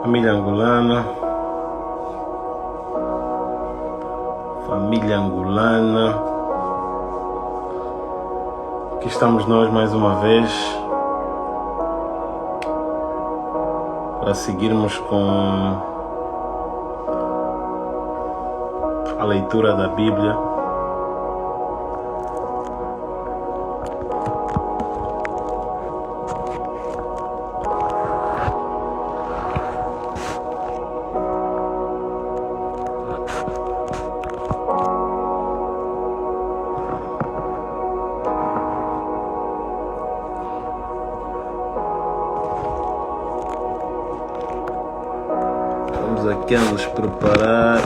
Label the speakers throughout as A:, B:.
A: Família angolana. Família angolana. Aqui estamos nós mais uma vez para seguirmos com a leitura da Bíblia. Vamos aqui a nos preparar,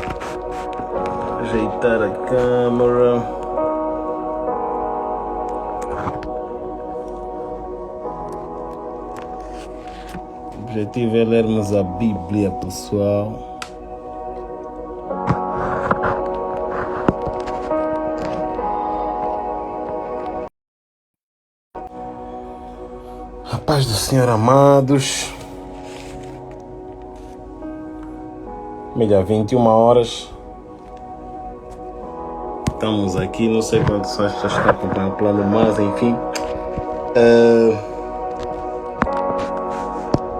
A: ajeitar a câmera. O objetivo é lermos a Bíblia, pessoal. A paz do Senhor, amados. 21 horas. Estamos aqui, não sei quantas pessoas já estão acompanhando o plano, mas enfim.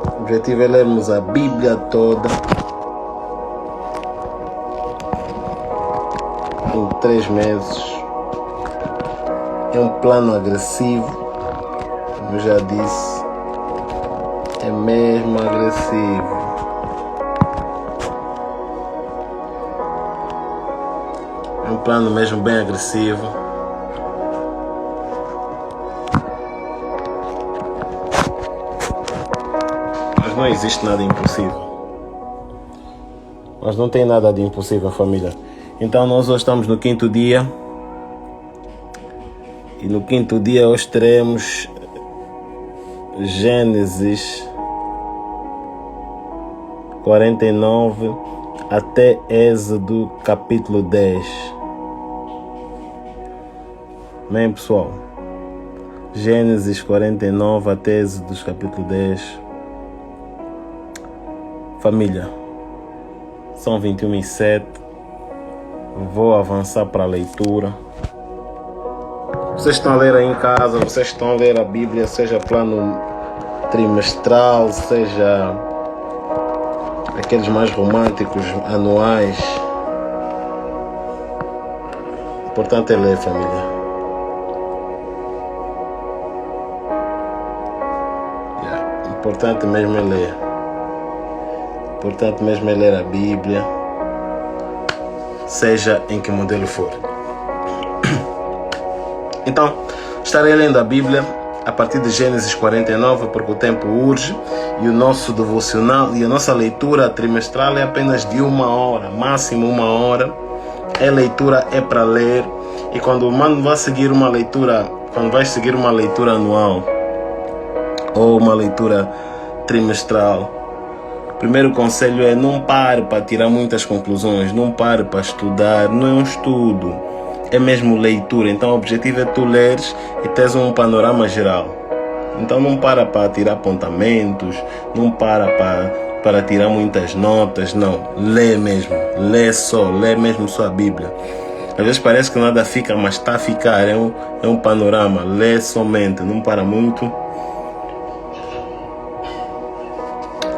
A: O objetivo é lermos a Bíblia toda em 3 meses. É um plano agressivo, como eu já disse, é mesmo agressivo. É um plano mesmo bem agressivo. Mas não existe nada impossível. Mas não tem nada de impossível, família. Então nós hoje estamos no 5º dia. E no 5º dia hoje teremos Gênesis 49 até Êxodo capítulo 10. Bem, pessoal, Gênesis 49 até Êxodo capítulo 10. Família, são 21h07. Vou avançar para a leitura. Vocês estão a ler aí em casa, vocês estão a ler a Bíblia, seja plano trimestral, seja aqueles mais românticos, anuais. O importante é ler, família. O importante mesmo é ler. O importante mesmo é ler a Bíblia, seja em que modelo for. Então, estarei lendo a Bíblia a partir de Gênesis 49, porque o tempo urge e o nosso devocional e a nossa leitura trimestral é apenas de 1 hora, máximo 1 hora. A leitura é para ler, e quando vai seguir uma leitura, quando vais seguir uma leitura anual ou uma leitura trimestral, o primeiro conselho é não pare para tirar muitas conclusões, não pare para estudar, não é um estudo, é mesmo leitura. Então o objetivo é tu leres e teres um panorama geral. Então não para tirar apontamentos, não para tirar muitas notas, não. Lê mesmo, lê mesmo só a Bíblia. Às vezes parece que nada fica, mas está a ficar, é um panorama. Lê somente, não para muito.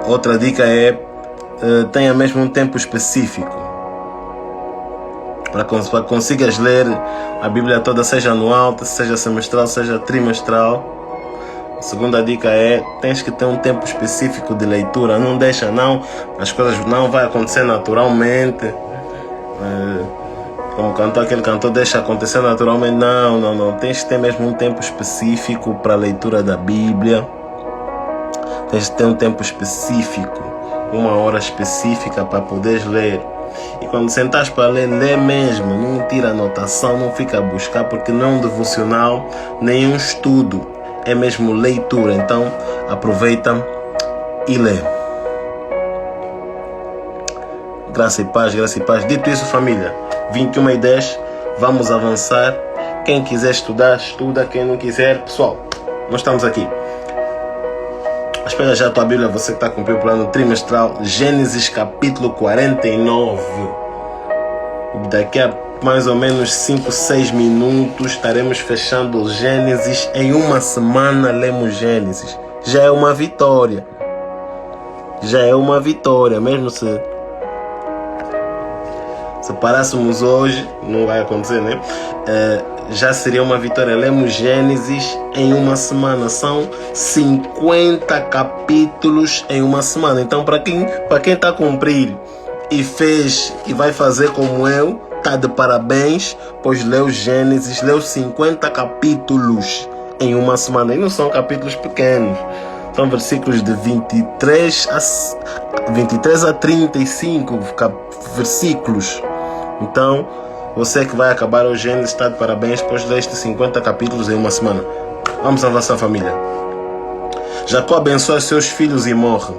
A: Outra dica é, tenha mesmo um tempo específico para consigas ler a Bíblia toda, seja anual, seja semestral, seja trimestral. A segunda dica é, tens que ter um tempo específico de leitura. Não deixa, não, as coisas não vai acontecer naturalmente. Como cantou aquele cantor, deixa acontecer naturalmente. Não. Tens que ter mesmo um tempo específico para a leitura da Bíblia. Tens que ter um tempo específico, 1 hora específica para poderes ler. E quando sentares para ler, lê mesmo, não tira anotação, não fica a buscar, porque não é um devocional, nem um estudo, é mesmo leitura. Então aproveita e lê. Graça e paz, graça e paz. Dito isso, família, 21h10, vamos avançar. Quem quiser estudar, estuda. Quem não quiser, pessoal, nós estamos aqui. Mas pega já a tua Bíblia, você que está a cumprir o plano trimestral, Gênesis capítulo 49. Daqui a mais ou menos 5, 6 minutos estaremos fechando Gênesis. Em uma semana lemos Gênesis. Já é uma vitória. Já é uma vitória, mesmo se parássemos hoje, não vai acontecer, né? Já seria uma vitória. Lemos Gênesis em uma semana. São 50 capítulos em uma semana. Então, para quem está a cumprir e fez e vai fazer como eu, tá de parabéns, pois leu Gênesis, leu 50 capítulos em uma semana. E não são capítulos pequenos. São versículos de 23 a 35 versículos. Então, você que vai acabar o Gênesis está de parabéns, pois leste 50 capítulos em uma semana. Vamos avançar, família. Jacó abençoa seus filhos e morre.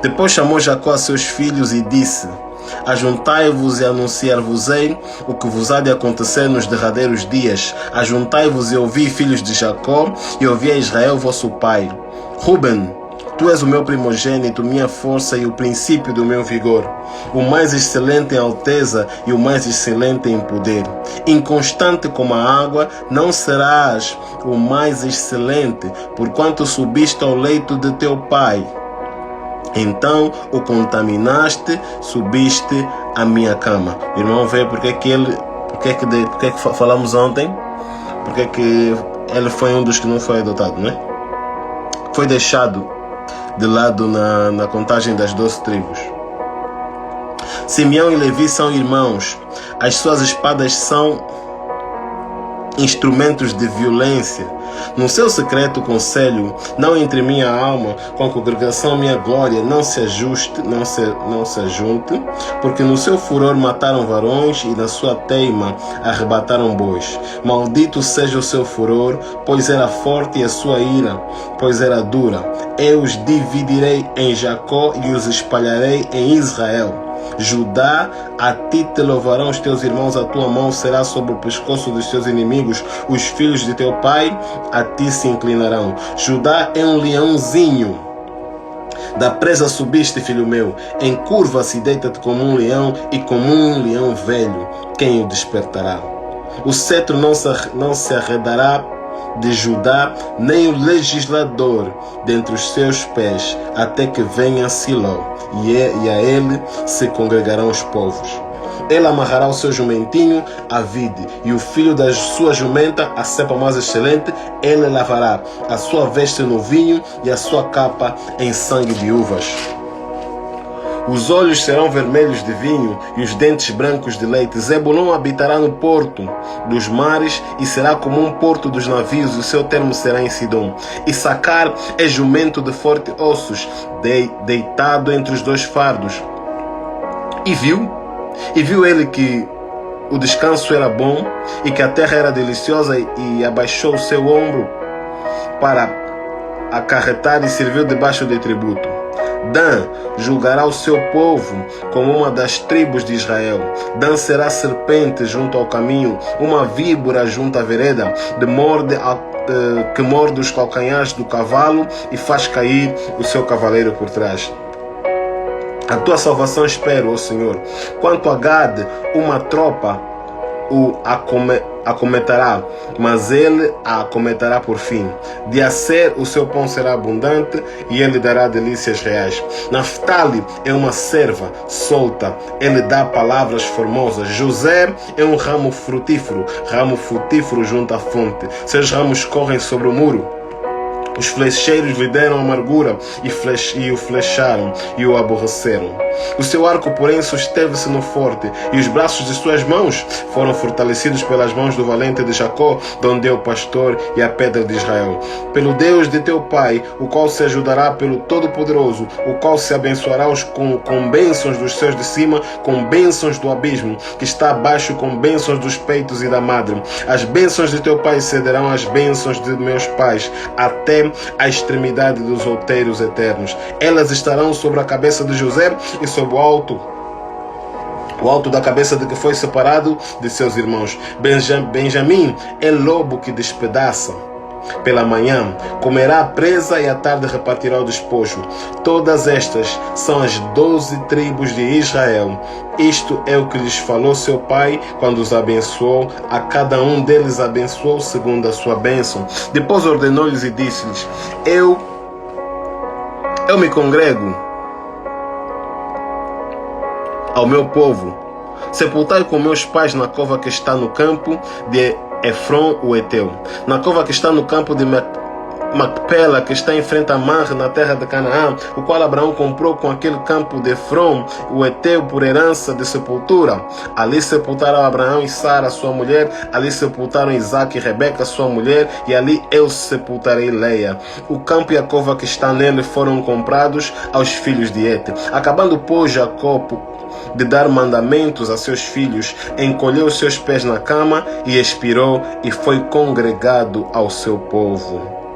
A: Depois chamou Jacó a seus filhos e disse: Ajuntai-vos e anunciar-vos-ei o que vos há de acontecer nos derradeiros dias. Ajuntai-vos e ouvi, filhos de Jacó, e ouvi a Israel, vosso pai. Ruben, tu és o meu primogênito, minha força e o princípio do meu vigor, o mais excelente em alteza e o mais excelente em poder. Inconstante como a água, não serás o mais excelente, porquanto subiste ao leito de teu pai. Então o contaminaste, subiste à minha cama. Irmão, vê porque que falamos ontem? Porque que ele foi um dos que não foi adotado, não é? Foi deixado de lado na contagem das 12 tribos. Simeão e Levi são irmãos. As suas espadas são instrumentos de violência. No seu secreto conselho, não entre minha alma com a congregação minha glória, não se ajunte, porque no seu furor mataram varões e na sua teima arrebataram bois. Maldito seja o seu furor, pois era forte, e a sua ira, pois era dura. Eu os dividirei em Jacó e os espalharei em Israel. Judá, a ti te louvarão os teus irmãos, a tua mão será sobre o pescoço dos teus inimigos, os filhos de teu pai a ti se inclinarão. Judá é um leãozinho. Da presa subiste, filho meu, encurva-se e deita-te como um leão e como um leão velho. Quem o despertará? O cetro não se arredará de Judá, nem o legislador dentre os seus pés, até que venha Siló, e a ele se congregarão os povos. Ele amarrará o seu jumentinho à vide, e o filho da sua jumenta à cepa mais excelente. Ele lavará a sua veste no vinho e a sua capa em sangue de uvas. Os olhos serão vermelhos de vinho e os dentes brancos de leite. Zebulon habitará no porto dos mares e será como um porto dos navios, e o seu termo será em Sidom. Issacar é jumento de fortes ossos, deitado entre os dois fardos. E viu ele que o descanso era bom e que a terra era deliciosa, e abaixou o seu ombro para acarretar e serviu debaixo de tributo. Dan julgará o seu povo como uma das tribos de Israel. Dan será serpente junto ao caminho, uma víbora junto à vereda, que morde os calcanhares do cavalo e faz cair o seu cavaleiro por trás. A tua salvação espero, ó Senhor. Quanto a Gad, uma tropa o acometerá, mas ele a acometerá por fim. De Aser o seu pão será abundante, e ele dará delícias reais. Naftali é uma serva solta, ele dá palavras formosas. José é um ramo frutífero junto à fonte. Seus ramos correm sobre o muro. Os flecheiros lhe deram amargura e o flecharam e o aborreceram. O seu arco, porém, susteve-se no forte, e os braços de suas mãos foram fortalecidos pelas mãos do valente de Jacó, donde é o pastor e a pedra de Israel. Pelo Deus de teu pai, o qual se ajudará, pelo Todo-Poderoso, o qual se abençoará com bênçãos dos céus de cima, com bênçãos do abismo, que está abaixo, com bênçãos dos peitos e da madre. As bênçãos de teu pai cederão às bênçãos de meus pais, até a extremidade dos outeiros eternos. Elas estarão sobre a cabeça de José e sobre o alto da cabeça de que foi separado de seus irmãos. Benjamim é lobo que despedaça, pela manhã comerá a presa e à tarde repartirá o despojo. Todas estas são as 12 tribos de Israel. Isto é o que lhes falou seu pai quando os abençoou. A cada um deles abençoou segundo a sua bênção. Depois ordenou-lhes e disse-lhes: Eu me congrego ao meu povo. Sepultai com meus pais na cova que está no campo de Efron o Eteu, na cova que está no campo de Macpela, que está em frente a Mamre, na terra de Canaã, o qual Abraão comprou com aquele campo de Efron o Eteu por herança de sepultura. Ali sepultaram Abraão e Sara, sua mulher, ali sepultaram Isaque e Rebeca, sua mulher, e ali eu sepultarei Leia. O campo e a cova que está nele foram comprados aos filhos de Et. Acabando, pois, Jacó de dar mandamentos a seus filhos, encolheu os seus pés na cama e expirou, e foi congregado ao seu povo.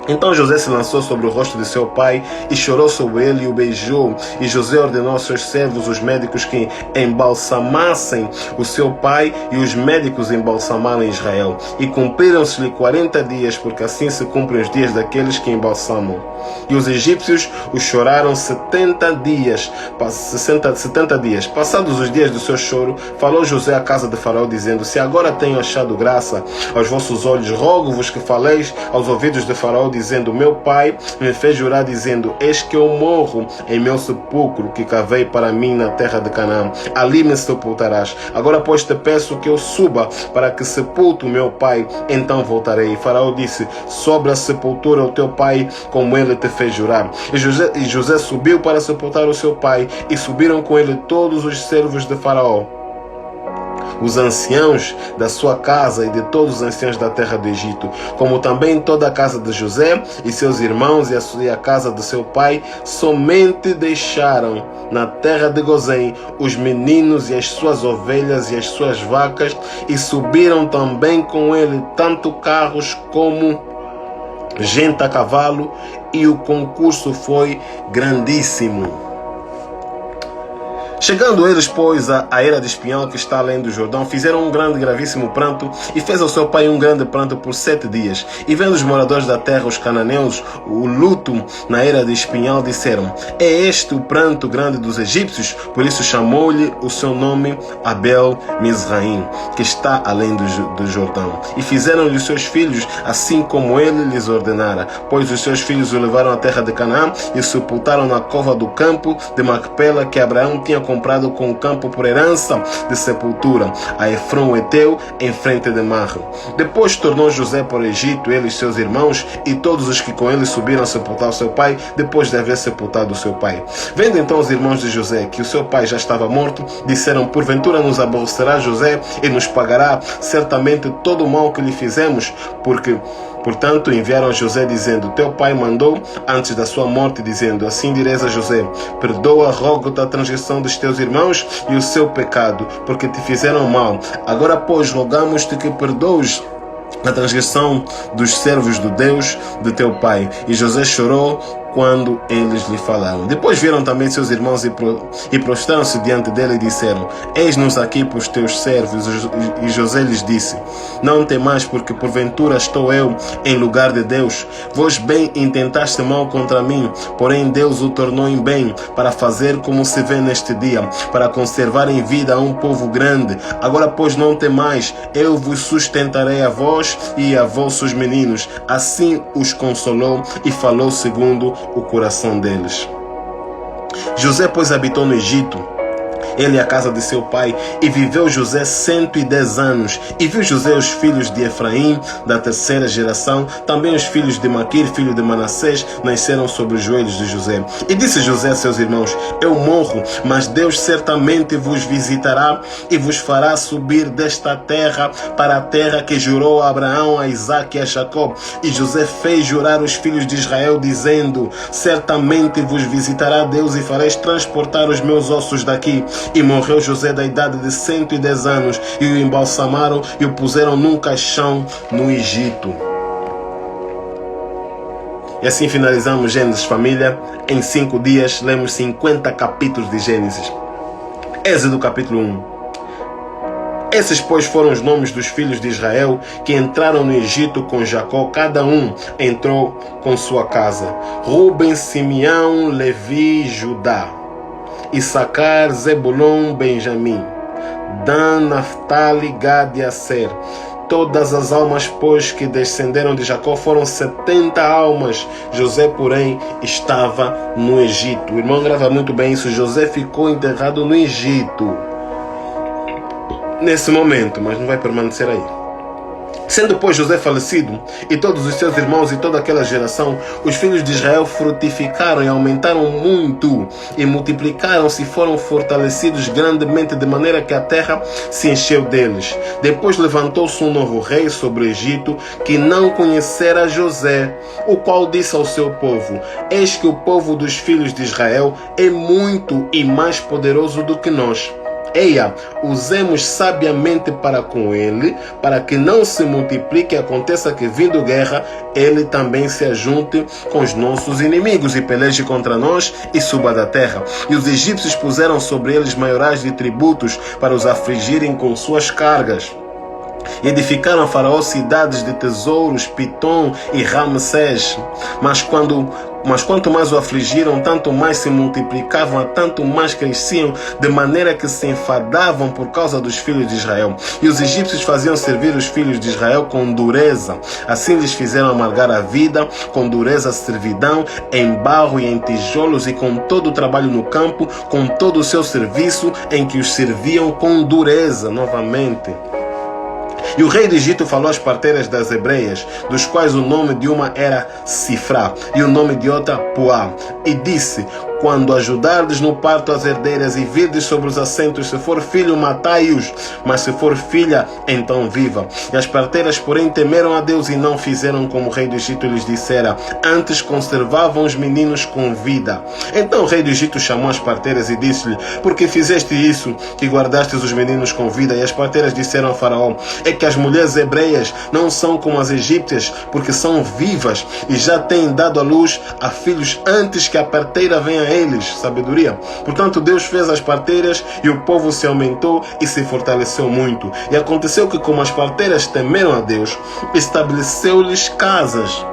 A: Então José se lançou sobre o rosto de seu pai e chorou sobre ele e o beijou. E José ordenou aos seus servos, os médicos, que embalsamassem o seu pai, e os médicos embalsamaram Israel. E cumpriram-se-lhe 40 dias, porque assim se cumprem os dias daqueles que embalsamam. E os egípcios o choraram 70 dias. Passados os dias do seu choro, falou José à casa de Faraó, dizendo: Se agora tenho achado graça aos vossos olhos, rogo-vos que faleis aos ouvidos de Faraó, dizendo: Meu pai me fez jurar, dizendo: Eis que eu morro em meu sepulcro que cavei para mim na terra de Canaã. Ali me sepultarás. Agora, pois, te peço que eu suba para que sepulte o meu pai, então voltarei. E Faraó disse: Sobre a sepultura o teu pai, como ele te fez jurar. E José subiu para sepultar o seu pai, e subiram com ele todos os servos de Faraó, os anciãos da sua casa e de todos os anciãos da terra do Egito, como também toda a casa de José e seus irmãos e a casa de seu pai. Somente deixaram na terra de Gozém os meninos e as suas ovelhas e as suas vacas, e subiram também com ele tanto carros como gente a cavalo, e o concurso foi grandíssimo. Chegando eles, pois, à era de Espião, que está além do Jordão, fizeram um grande e gravíssimo pranto, e fez ao seu pai um grande pranto por 7 dias. E vendo os moradores da terra, os cananeus, o luto na era de Espião, disseram: É este o pranto grande dos egípcios? Por isso chamou-lhe o seu nome Abel Mizraim, que está além do Jordão. E fizeram-lhe os seus filhos, assim como ele lhes ordenara. Pois os seus filhos o levaram à terra de Canaã, e o sepultaram na cova do campo de Macpela, que Abraão tinha comprado com o campo por herança de sepultura, a Efron o Eteu, em frente de Mamre. Depois tornou José para o Egito, ele e seus irmãos, e todos os que com ele subiram a sepultar o seu pai, depois de haver sepultado o seu pai. Vendo então os irmãos de José que o seu pai já estava morto, disseram: Porventura nos aborrecerá José e nos pagará certamente todo o mal que lhe fizemos, Portanto, enviaram a José, dizendo: Teu pai mandou antes da sua morte, dizendo: Assim direis a José: Perdoa, rogo-te, a transgressão dos teus irmãos e o seu pecado, porque te fizeram mal. Agora, pois, rogamos-te que perdoes a transgressão dos servos do Deus de teu pai. E José chorou quando eles lhe falaram. Depois viram também seus irmãos e prostraram-se diante dele e disseram: Eis-nos aqui por teus servos. E José lhes disse: Não temais, porque porventura estou eu em lugar de Deus. Vós bem intentaste mal contra mim, porém Deus o tornou em bem, para fazer como se vê neste dia, para conservar em vida a um povo grande. Agora, pois, não temais, eu vos sustentarei a vós e a vossos meninos. Assim os consolou e falou segundo o coração deles. José, pois, habitou no Egito, ele e a casa de seu pai, e viveu José 110 anos. E viu José os filhos de Efraim, da terceira geração, também os filhos de Maquir, filho de Manassés, nasceram sobre os joelhos de José. E disse José a seus irmãos: Eu morro, mas Deus certamente vos visitará e vos fará subir desta terra para a terra que jurou a Abraão, a Isaque e a Jacó. E José fez jurar os filhos de Israel, dizendo: Certamente vos visitará Deus e fareis transportar os meus ossos daqui. E morreu José da idade de 110 anos, e o embalsamaram e o puseram num caixão no Egito. E assim finalizamos Gênesis, família. Em 5 dias lemos 50 capítulos de Gênesis. Êxodo capítulo 1. Esses, pois, foram os nomes dos filhos de Israel que entraram no Egito com Jacó. Cada um entrou com sua casa: Ruben, Simeão, Levi, Judá, Issacar, Zebulon, Benjamim, Dan, Naftali, Gad e Aser. Todas as almas, pois, que descenderam de Jacó foram 70 almas. José, porém, estava no Egito. O irmão grava muito bem isso. José ficou enterrado no Egito nesse momento, mas não vai permanecer aí. Sendo, pois, José falecido, e todos os seus irmãos e toda aquela geração, os filhos de Israel frutificaram e aumentaram muito, e multiplicaram-se e foram fortalecidos grandemente, de maneira que a terra se encheu deles. Depois levantou-se um novo rei sobre o Egito, que não conhecera José, o qual disse ao seu povo: eis que o povo dos filhos de Israel é muito e mais poderoso do que nós. Eia, usemos sabiamente para com ele, para que não se multiplique e aconteça que, vindo guerra, ele também se ajunte com os nossos inimigos e peleje contra nós e suba da terra. E os egípcios puseram sobre eles maiorais de tributos para os afligirem com suas cargas. E edificaram a Faraó cidades de tesouros, Pitom e Ramsés. Mas quanto mais o afligiram, tanto mais se multiplicavam, tanto mais cresciam, de maneira que se enfadavam por causa dos filhos de Israel. E os egípcios faziam servir os filhos de Israel com dureza. Assim lhes fizeram amargar a vida, com dureza a servidão, em barro e em tijolos, e com todo o trabalho no campo, com todo o seu serviço, em que os serviam com dureza. Novamente. E o rei do Egito falou às parteiras das hebreias, dos quais o nome de uma era Sifrá e o nome de outra Puá, e disse: quando ajudardes no parto as herdeiras e virdes sobre os assentos, se for filho, matai-os, mas se for filha, então viva. E as parteiras, porém, temeram a Deus e não fizeram como o rei do Egito lhes dissera, antes conservavam os meninos com vida. Então o rei do Egito chamou as parteiras e disse-lhe: por que fizeste isso, que guardastes os meninos com vida? E as parteiras disseram a Faraó: é que as mulheres hebreias não são como as egípcias, porque são vivas e já têm dado à luz a filhos antes que a parteira venha a eles. Sabedoria. Portanto, Deus fez as parteiras e o povo se aumentou e se fortaleceu muito. E aconteceu que, como as parteiras temeram a Deus, estabeleceu-lhes casas.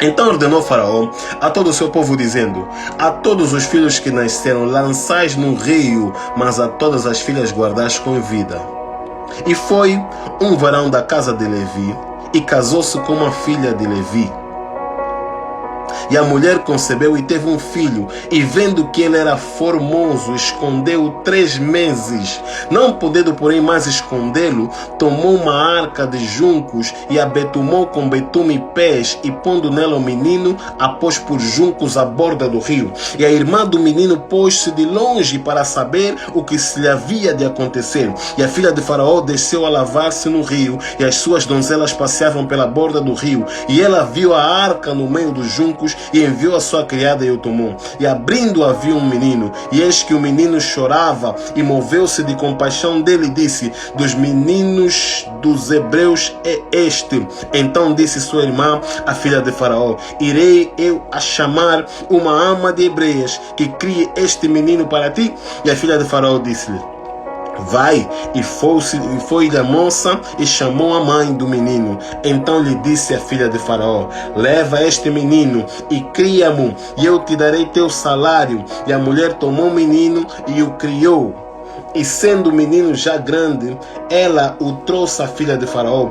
A: Então ordenou Faraó a todo o seu povo, dizendo: a todos os filhos que nasceram lançais no rio, mas a todas as filhas guardais com vida. E foi um varão da casa de Levi, e casou-se com uma filha de Levi. E a mulher concebeu e teve um filho, e vendo que ele era formoso, escondeu-o 3 meses. Não podendo, porém, mais escondê-lo, tomou uma arca de juncos e a betumou com betume e pés, e pondo nela o menino, a pôs por juncos à borda do rio. E a irmã do menino pôs-se de longe para saber o que se lhe havia de acontecer. E a filha de Faraó desceu a lavar-se no rio, e as suas donzelas passeavam pela borda do rio. E ela viu a arca no meio dos juncos, e enviou a sua criada e o tomou. E abrindo-a viu um menino, e eis que o menino chorava, e moveu-se de compaixão dele e disse: dos meninos dos hebreus é este. Então disse sua irmã, a filha de Faraó: irei eu a chamar uma ama de hebreias que crie este menino para ti? E a filha de Faraó disse-lhe: vai. E foi da moça e chamou a mãe do menino. Então lhe disse a filha de Faraó: leva este menino e cria-mo, e eu te darei teu salário. E a mulher tomou o menino e o criou. E sendo o menino já grande, ela o trouxe à filha de Faraó,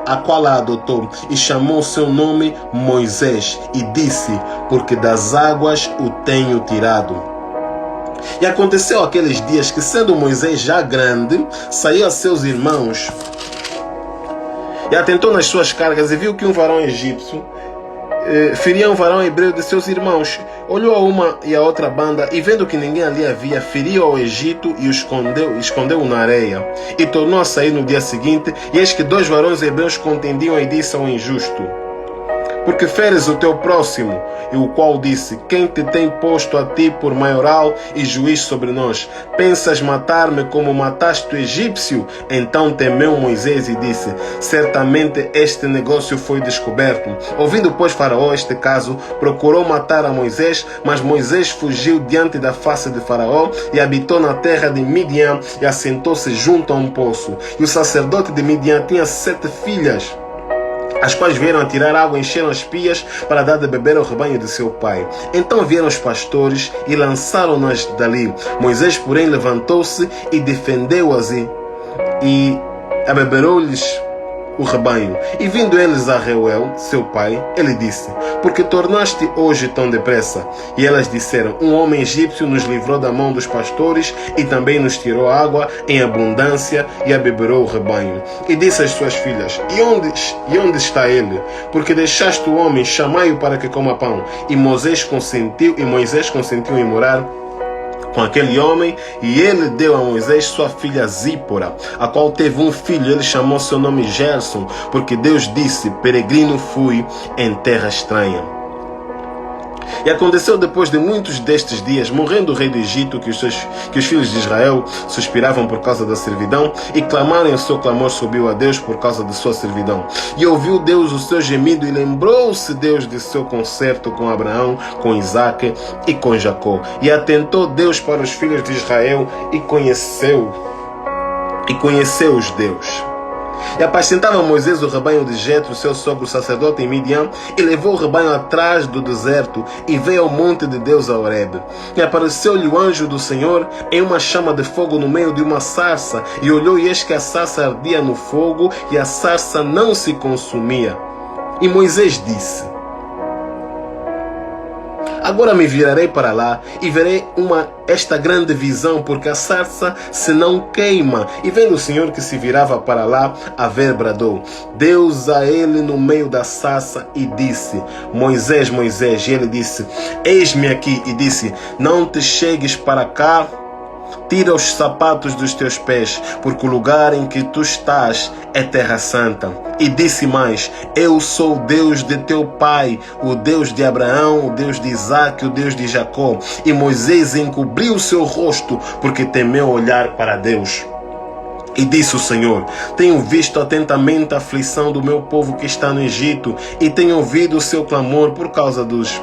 A: a qual a adotou, e chamou seu nome Moisés, e disse: porque das águas o tenho tirado. E aconteceu aqueles dias que, sendo Moisés já grande, saiu a seus irmãos e atentou nas suas cargas, e viu que um varão egípcio feria um varão hebreu de seus irmãos. Olhou a uma e a outra banda, e vendo que ninguém ali havia, feriu ao Egito e o escondeu na areia. E tornou a sair no dia seguinte, e eis que 2 varões hebreus contendiam, e disse ao injusto: porque feres o teu próximo? E o qual disse: quem te tem posto a ti por maioral e juiz sobre nós? Pensas matar-me como mataste o egípcio? Então temeu Moisés e disse: certamente este negócio foi descoberto. Ouvindo, pois, Faraó este caso, procurou matar a Moisés, mas Moisés fugiu diante da face de Faraó e habitou na terra de Midian e assentou-se junto a um poço. E o sacerdote de Midian tinha 7 filhas, as quais vieram a tirar água, encheram as pias para dar de beber ao rebanho de seu pai. Então vieram os pastores e lançaram-nas dali. Moisés, porém, levantou-se e defendeu-as e abeberou-lhes o rebanho. E vindo eles a Reuel, seu pai, ele disse: porque tornaste hoje tão depressa? E elas disseram: um homem egípcio nos livrou da mão dos pastores e também nos tirou água em abundância e abeberou o rebanho. E disse às suas filhas: e onde está ele? Porque deixaste o homem, chamai-o para que coma pão. E Moisés consentiu em morar com aquele homem, e ele deu a Moisés sua filha Zípora, a qual teve um filho. Ele chamou seu nome Gerson, porque Deus disse: peregrino fui em terra estranha. E aconteceu depois de muitos destes dias, morrendo o rei do Egito, que os filhos de Israel suspiravam por causa da servidão, e clamaram, e o seu clamor subiu a Deus por causa de sua servidão. E ouviu Deus o seu gemido, e lembrou-se Deus de seu concerto com Abraão, com Isaque e com Jacó. E atentou Deus para os filhos de Israel, e conheceu-os Deus. E apacentava Moisés o rebanho de Jetro, seu sogro sacerdote, em Midian, e levou o rebanho atrás do deserto, e veio ao monte de Deus a Horebe. E apareceu-lhe o anjo do Senhor em uma chama de fogo no meio de uma sarça, e olhou, e eis que a sarça ardia no fogo, e a sarça não se consumia. E Moisés disse: agora me virarei para lá e verei esta grande visão, porque a sarça se não queima. E vendo o Senhor que se virava para lá a ver, bradou Deus a ele no meio da sarça e disse: Moisés, Moisés. E ele disse: eis-me aqui. E disse: não te chegues para cá, tira os sapatos dos teus pés, porque o lugar em que tu estás é terra santa. E disse mais: eu sou o Deus de teu pai, o Deus de Abraão, o Deus de Isaque, o Deus de Jacó. E Moisés encobriu o seu rosto, porque temeu olhar para Deus. E disse o Senhor: tenho visto atentamente a aflição do meu povo que está no Egito, e tenho ouvido o seu clamor por causa dos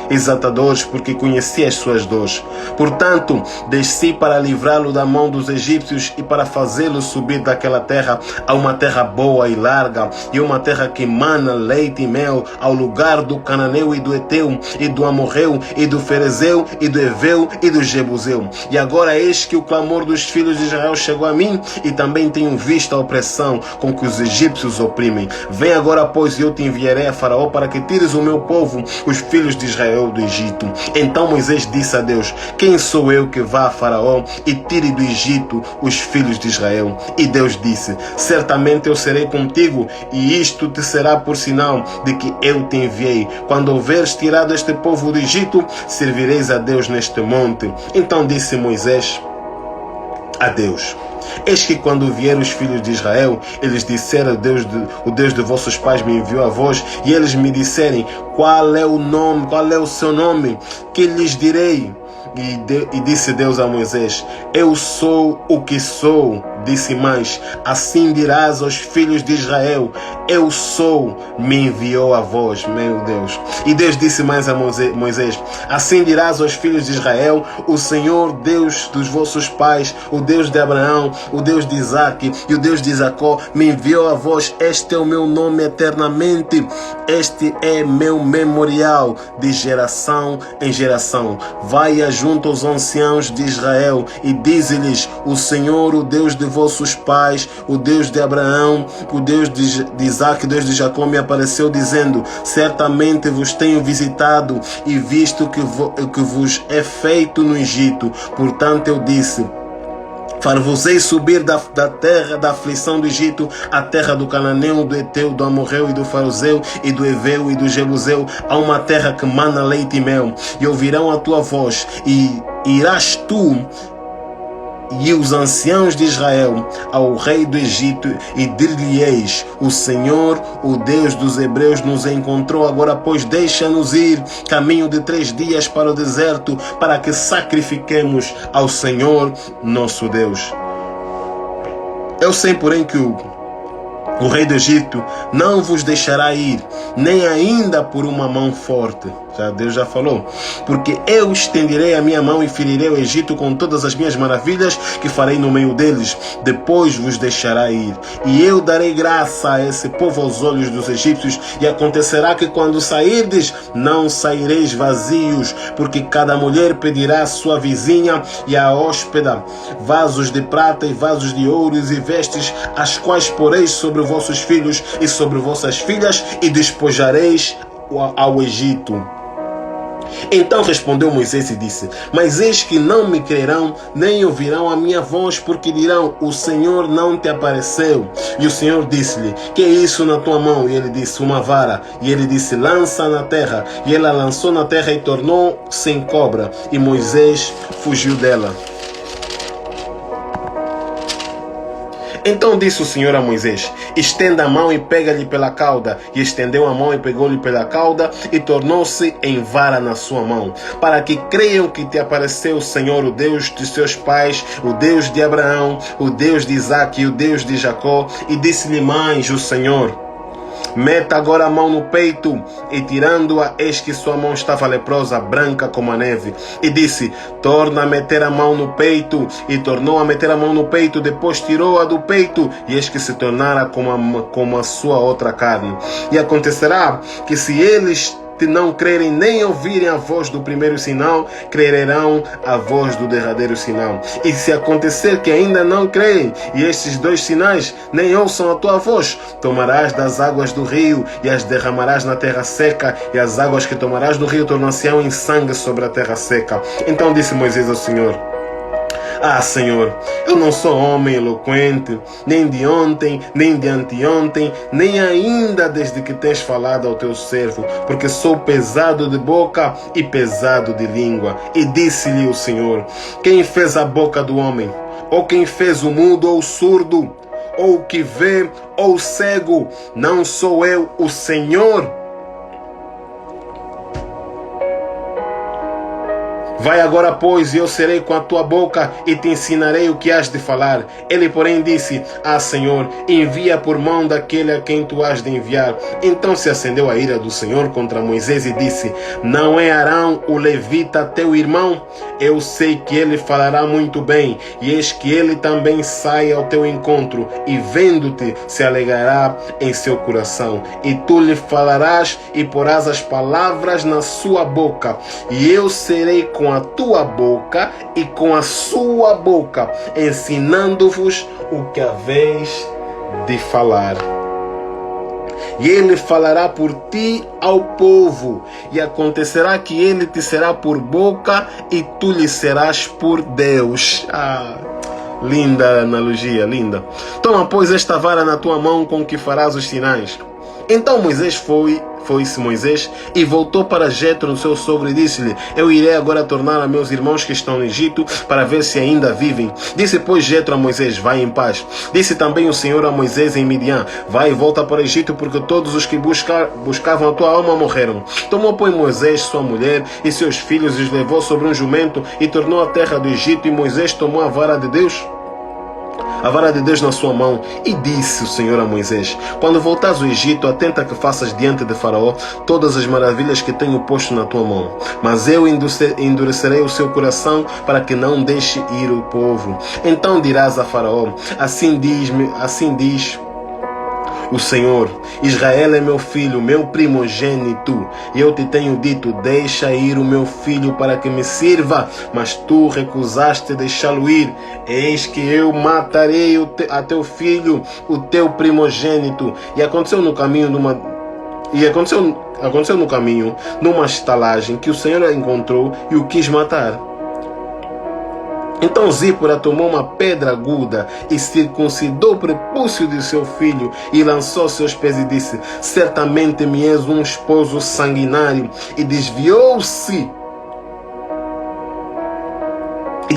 A: exatadores, porque conheci as suas dores. Portanto, desci para livrá-lo da mão dos egípcios e para fazê-lo subir daquela terra a uma terra boa e larga, e uma terra que mana leite e mel, ao lugar do cananeu e do eteu e do amorreu e do ferezeu e do eveu e do jebuseu. E agora eis que o clamor dos filhos de Israel chegou a mim, e também tenho visto a opressão com que os egípcios oprimem. Vem agora, pois, e eu te enviarei a Faraó para que tires o meu povo, os filhos de Israel, do Egito. Então Moisés disse a Deus: quem sou eu que vá a Faraó e tire do Egito os filhos de Israel? E Deus disse: certamente eu serei contigo, e isto te será por sinal de que eu te enviei. Quando houveres tirado este povo do Egito, servireis a Deus neste monte. Então disse Moisés a Deus: eis que quando vieram os filhos de Israel, eles disseram: o Deus de vossos pais me enviou a vós. E eles me disserem: qual é o seu nome? Que lhes direi? E disse Deus a Moisés: eu sou o que sou. Disse mais: assim dirás aos filhos de Israel: eu sou, me enviou a vós. Meu Deus. E Deus disse mais a Moisés: assim dirás aos filhos de Israel: o Senhor Deus dos vossos pais, o Deus de Abraão, o Deus de Isaque e o Deus de Jacó, me enviou a vós. Este é o meu nome eternamente, este é meu memorial de geração em geração. Vai junto aos anciãos de Israel e dize-lhes: o Senhor, o Deus de vossos pais, o Deus de Abraão, o Deus de Isaque, o Deus de Jacó, me apareceu dizendo: certamente vos tenho visitado e visto o que vos é feito no Egito. Portanto eu disse: far-vos-ei subir da terra da aflição do Egito, a terra do cananeu, do eteu, do amorreu e do ferezeu e do eveu e do jebuseu, a uma terra que mana leite e mel. E ouvirão a tua voz, e irás tu e os anciãos de Israel ao rei do Egito, e dir-lhe-eis: o Senhor, o Deus dos hebreus, nos encontrou. Agora, pois, deixa-nos ir caminho de 3 dias para o deserto, para que sacrifiquemos ao Senhor nosso Deus. Eu sei, porém, que o rei do Egito não vos deixará ir, nem ainda por uma mão forte. Deus já falou. Porque eu estenderei a minha mão e ferirei o Egito com todas as minhas maravilhas que farei no meio deles. Depois vos deixará ir. E eu darei graça a esse povo aos olhos dos egípcios. E acontecerá que quando sairdes, não saireis vazios, porque cada mulher pedirá à sua vizinha e à hóspeda vasos de prata e vasos de ouros e vestes, as quais poreis sobre vossos filhos e sobre vossas filhas, e despojareis ao Egito. Então respondeu Moisés e disse: mas eis que não me crerão, nem ouvirão a minha voz, porque dirão: o Senhor não te apareceu. E o Senhor disse-lhe: que é isso na tua mão? E ele disse: uma vara. E ele disse: lança na terra. E ela lançou na terra e tornou-se em cobra. E Moisés fugiu dela. Então disse o Senhor a Moisés: estenda a mão e pega-lhe pela cauda. E estendeu a mão e pegou-lhe pela cauda, e tornou-se em vara na sua mão, para que creiam que te apareceu o Senhor, o Deus de seus pais, o Deus de Abraão, o Deus de Isaque e o Deus de Jacó. E disse-lhe mais o Senhor: meta agora a mão no peito. E tirando-a, eis que sua mão estava leprosa, branca como a neve. E disse: torna a meter a mão no peito. E tornou a meter a mão no peito. Depois tirou-a do peito, e eis que se tornara como a sua outra carne. E acontecerá que, se eles não crerem nem ouvirem a voz do primeiro sinal, crerão a voz do derradeiro sinal. E se acontecer que ainda não creem, e estes 2 sinais nem ouçam a tua voz, tomarás das águas do rio e as derramarás na terra seca, e as águas que tomarás do rio tornar-se-ão em sangue sobre a terra seca. Então disse Moisés ao Senhor: ah, Senhor, eu não sou homem eloquente, nem de ontem, nem de anteontem, nem ainda desde que tens falado ao teu servo, porque sou pesado de boca e pesado de língua. E disse-lhe o Senhor: quem fez a boca do homem? Ou quem fez o mudo ou o surdo? Ou o que vê ou o cego? Não sou eu, o Senhor? Vai agora, pois, e eu serei com a tua boca e te ensinarei o que has de falar. Ele, porém, disse: ah, Senhor, envia por mão daquele a quem tu has de enviar. Então se acendeu a ira do Senhor contra Moisés e disse: não é Arão, o levita, teu irmão? Eu sei que ele falará muito bem, e eis que ele também sai ao teu encontro, e vendo-te se alegrará em seu coração. E tu lhe falarás e porás as palavras na sua boca, e eu serei com a tua boca e com a sua boca, ensinando-vos o que haveis de falar. E ele falará por ti ao povo, e acontecerá que ele te será por boca e tu lhe serás por Deus. Linda analogia, linda. Toma, pois, esta vara na tua mão com que farás os sinais. Então Moisés foi-se Moisés e voltou para Jetro, seu sogro, e disse-lhe: eu irei agora tornar a meus irmãos que estão no Egito, para ver se ainda vivem. Disse, pois, Jetro a Moisés: vai em paz. Disse também o Senhor a Moisés em Midian: vai e volta para o Egito, porque todos os que buscavam a tua alma morreram. Tomou, pois, Moisés sua mulher e seus filhos, e os levou sobre um jumento, e tornou à terra do Egito. E Moisés tomou a vara de Deus na sua mão, e disse o Senhor a Moisés: quando voltares ao Egito, atenta que faças diante de Faraó todas as maravilhas que tenho posto na tua mão. Mas eu endurecerei o seu coração, para que não deixe ir o povo. Então dirás a Faraó: assim diz o Senhor: Israel é meu filho, meu primogênito. E eu te tenho dito: deixa ir o meu filho para que me sirva. Mas tu recusaste deixá-lo ir. Eis que eu matarei a teu filho, o teu primogênito. E aconteceu no caminho numa estalagem, que o Senhor encontrou e o quis matar. Então Zípora tomou uma pedra aguda e circuncidou o prepúcio de seu filho, e lançou seus pés e disse: certamente me és um esposo sanguinário. E desviou-se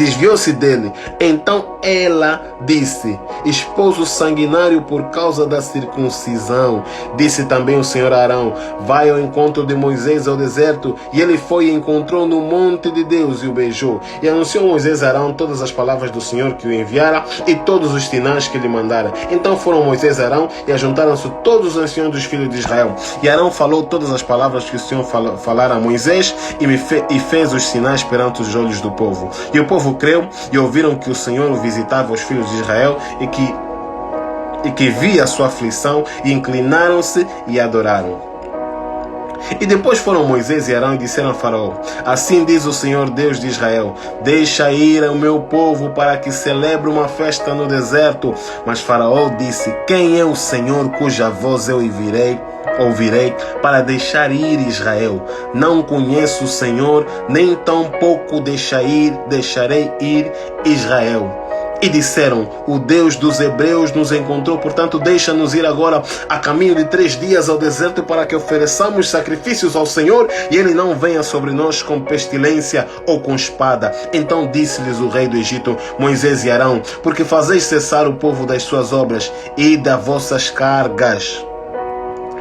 A: desviou-se dele. Então ela disse: esposo sanguinário por causa da circuncisão. Disse também o Senhor a Arão: vai ao encontro de Moisés ao deserto. E ele foi e encontrou no monte de Deus e o beijou. E anunciou Moisés a Arão todas as palavras do Senhor que o enviara e todos os sinais que lhe mandara. Então foram Moisés e Arão e ajuntaram-se todos os anciãos dos filhos de Israel. E Arão falou todas as palavras que o Senhor falara a Moisés e fez os sinais perante os olhos do povo. E o povo creu e ouviram que o Senhor visitava os filhos de Israel e que via a sua aflição, e inclinaram-se e adoraram. E depois foram Moisés e Arão e disseram a Faraó: assim diz o Senhor Deus de Israel: deixa ir o meu povo para que celebre uma festa no deserto. Mas Faraó disse: quem é o Senhor cuja voz eu ouvirei para deixar ir Israel? Não conheço o Senhor, nem tampouco deixarei ir Israel. E disseram: o Deus dos hebreus nos encontrou, portanto deixa-nos ir agora a caminho de 3 dias ao deserto para que ofereçamos sacrifícios ao Senhor e ele não venha sobre nós com pestilência ou com espada. Então disse-lhes o rei do Egito, Moisés e Arão: porque fazeis cessar o povo das suas obras e das vossas cargas?